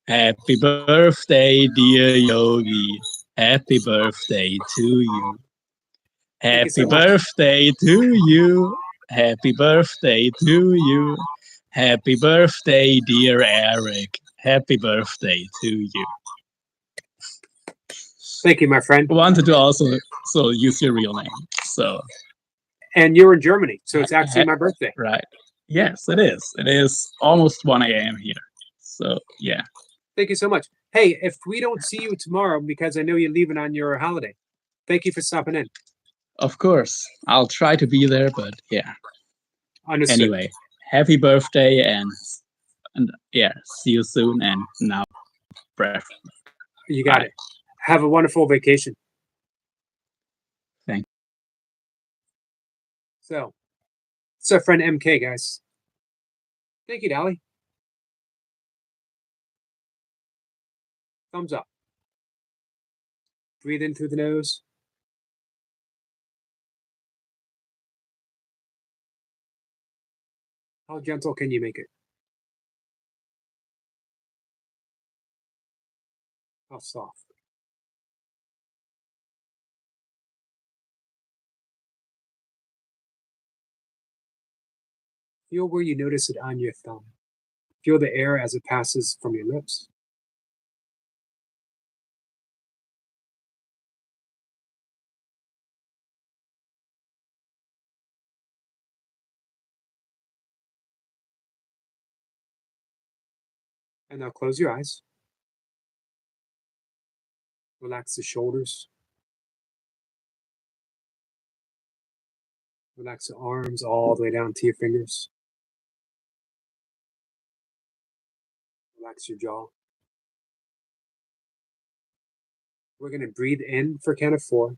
Happy birthday, dear Yogi. Happy birthday to you. Thank you Happy so much. birthday to you. Happy birthday to you. Happy birthday, dear Eric. Happy birthday to you. Thank you, my friend. Wanted to also use your real name. So And you're in Germany, so it's actually my birthday. right. Yes, it is. It is almost 1 a.m. here. So yeah. Thank you so much. Hey, if we don't see you tomorrow, because I know you're leaving on your holiday, thank you for stopping in. Of course. I'll try to be there, but yeah. Understood. Anyway, happy birthday and yeah, see you soon and now breath. You got Bye. it. Have a wonderful vacation. Thank So, it's our friend MK, guys. Thank you, Dolly. Thumbs up. Breathe in through the nose. How gentle can you make it? How soft? Feel where you notice it on your thumb. Feel the air as it passes from your lips. And now close your eyes. Relax the shoulders. Relax the arms all the way down to your fingers. Relax your jaw. We're going to breathe in for count of 4.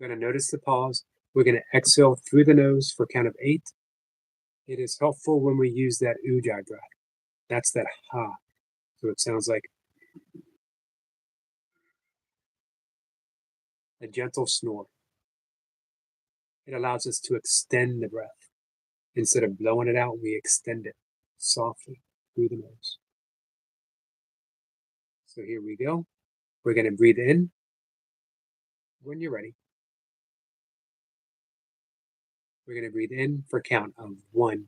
We're going to notice the pause. We're going to exhale through the nose for count of 8. It is helpful when we use that ujjayi breath. That's that ha. So it sounds like a gentle snore. It allows us to extend the breath. Instead of blowing it out, we extend it softly through the nose. So here we go. We're going to breathe in when you're ready. We're going to breathe in for count of 1,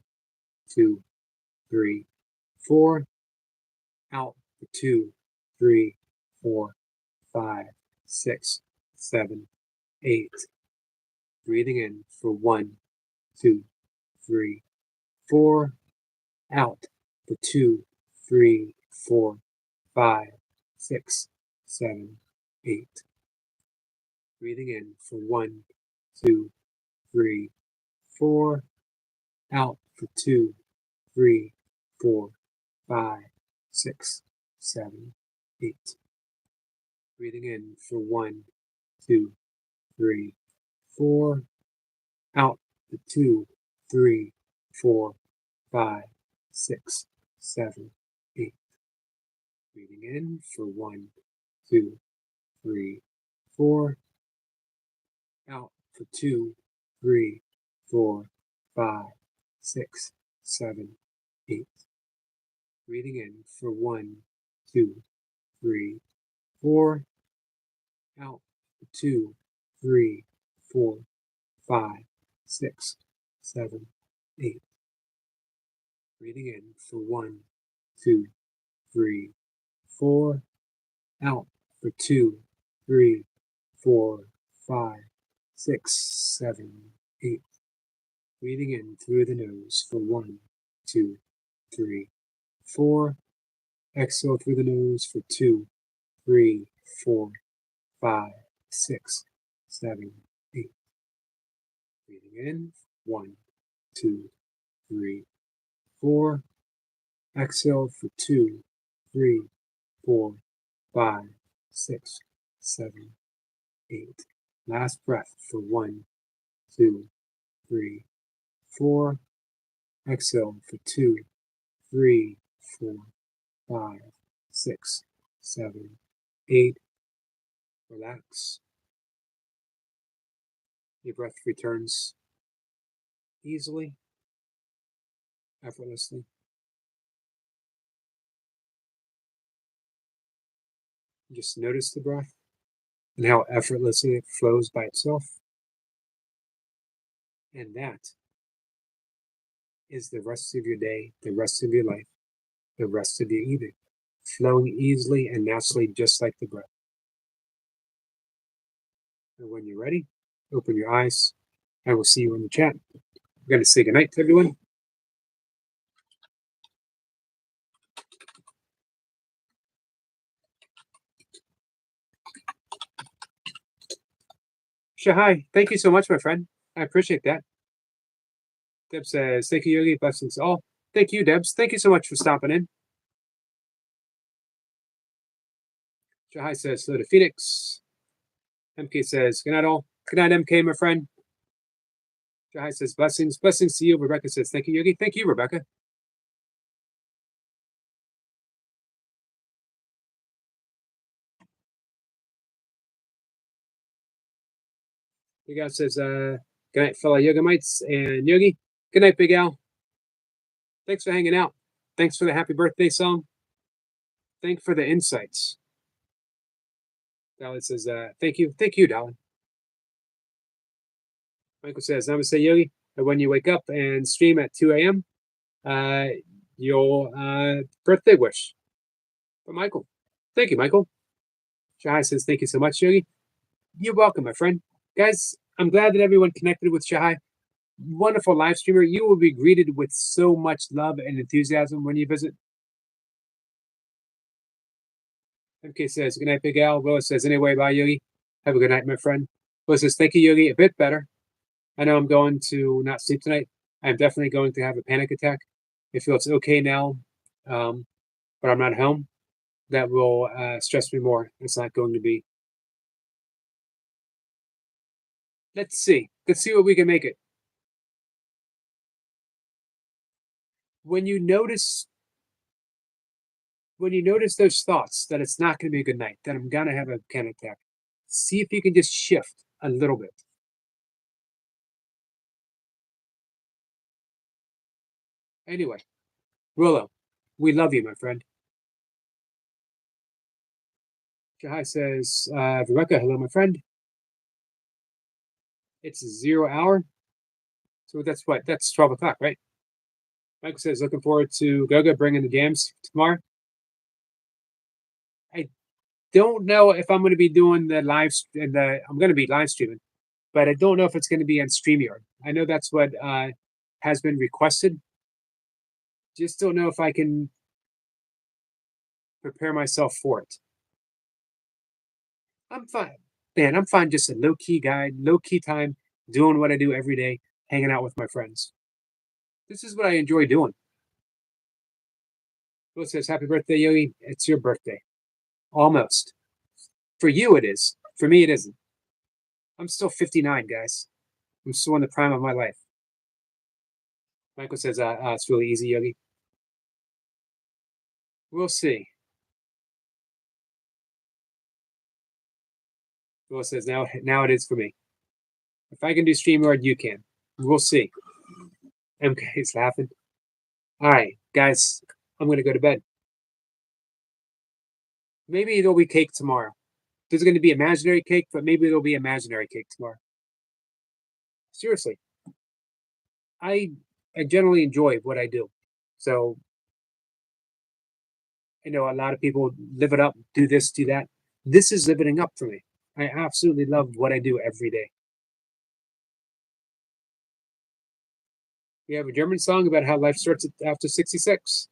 2, 3, 4. Out for 2, 3, 4, 5, 6, 7, 8. Breathing in for 1, 2, 3, 4. Out for 2, 3, 4, 5, 6, 7, 8. Breathing in for 1, 2, 3, 4. Out for 2, 3, 4, 5, 6, 7, 8. Breathing in for 1, 2, 3, 4. Out for 2, 3, 4, 5, 6, 7, 8. Breathing in for 1, 2, 3, 4. Out for 2, 3, 4, 5, 6, 7, 8. Breathing in for 1, 2, 3, 4. Out for 2, 3, 4, 5, 6, 7, 8. Breathing in for 1, 2, 3, 4. Out for 2, 3, 4, 5, 6, 7, 8. Breathing in through the nose for 1, 2, 3, 4. Exhale through the nose for 2, 3, 4, 5, 6, 7, 8. Breathing in. 1, 2, 3, 4. Exhale for 2, 3, 4, 5, 6, 7, 8. Last breath for 1, 2, 3, 4. Exhale for 2, 3, 4, 5, 6, 7, 8. Relax. Your breath returns easily, effortlessly. Just notice the breath and how effortlessly it flows by itself. And that is the rest of your day, the rest of your life, the rest of your evening, flowing easily and naturally, just like the breath. And when you're ready, open your eyes, and we'll see you in the chat. We're going to say goodnight to everyone. Shahai, thank you so much, my friend. I appreciate that. Deb says, thank you, Yogi. Blessings all. Thank you, Debs. Thank you so much for stopping in. Shahai says, hello to Phoenix. MK says, good night, all. Good night, MK, my friend. Shahai says, blessings. Blessings to you. Rebecca says, thank you, Yogi. Thank you, Rebecca. Big Al says, good night, fellow yoga mites and Yogi. Good night, Big Al. Thanks for hanging out. Thanks for the happy birthday song. Thanks for the insights. Dalin says, thank you. Thank you, Dalin. Michael says, namaste, Yogi. And when you wake up and stream at 2 a.m., your birthday wish for Michael. Thank you, Michael. Shahai says, thank you so much, Yogi. You're welcome, my friend. Guys, I'm glad that everyone connected with Shahai. Wonderful live streamer. You will be greeted with so much love and enthusiasm when you visit. MK says, good night, Big Al. Willis says, anyway, bye, Yogi. Have a good night, my friend. Willis says, thank you, Yogi. A bit better. I know I'm going to not sleep tonight. I'm definitely going to have a panic attack. I feel it's okay now, but I'm not home. That will stress me more. It's not going to be. Let's see. Let's see what we can make it. When you notice those thoughts that it's not going to be a good night, that I'm going to have a panic attack, see if you can just shift a little bit. Anyway, Rollo, we love you, my friend. Shahai says, Rebecca, hello, my friend. It's 0 hour. So that's what? That's 12 o'clock, right? Michael says, looking forward to Goga bringing the jams tomorrow. I don't know if I'm going to be doing the live, I'm going to be live streaming, but I don't know if it's going to be on StreamYard. I know that's what has been requested. Just don't know if I can prepare myself for it. I'm fine. Man, I'm fine. Just a low-key guy, low-key time, doing what I do every day, hanging out with my friends. This is what I enjoy doing. Will says, happy birthday, Yogi. It's your birthday. Almost. For you, it is. For me, it isn't. I'm still 59, guys. I'm still in the prime of my life. Michael says, it's really easy, Yogi. We'll see. Will says, now it is for me. If I can do StreamYard, you can. We'll see. MK is laughing. All right, guys, I'm going to go to bed. Maybe there'll be cake tomorrow. There's going to be imaginary cake, but maybe there'll be imaginary cake tomorrow. Seriously. I generally enjoy what I do. So, I know a lot of people live it up, do this, do that. This is living up for me. I absolutely love what I do every day. We have a German song about how life starts after 66.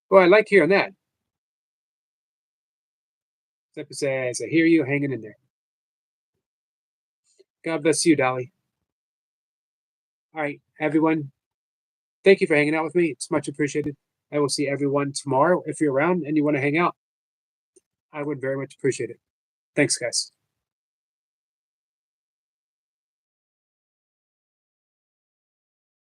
Well, I like hearing that. Zeppa says, I hear you hanging in there. God bless you, Dolly. All right, everyone. Thank you for hanging out with me. It's much appreciated. I will see everyone tomorrow. If you're around and you want to hang out, I would very much appreciate it. Thanks, guys.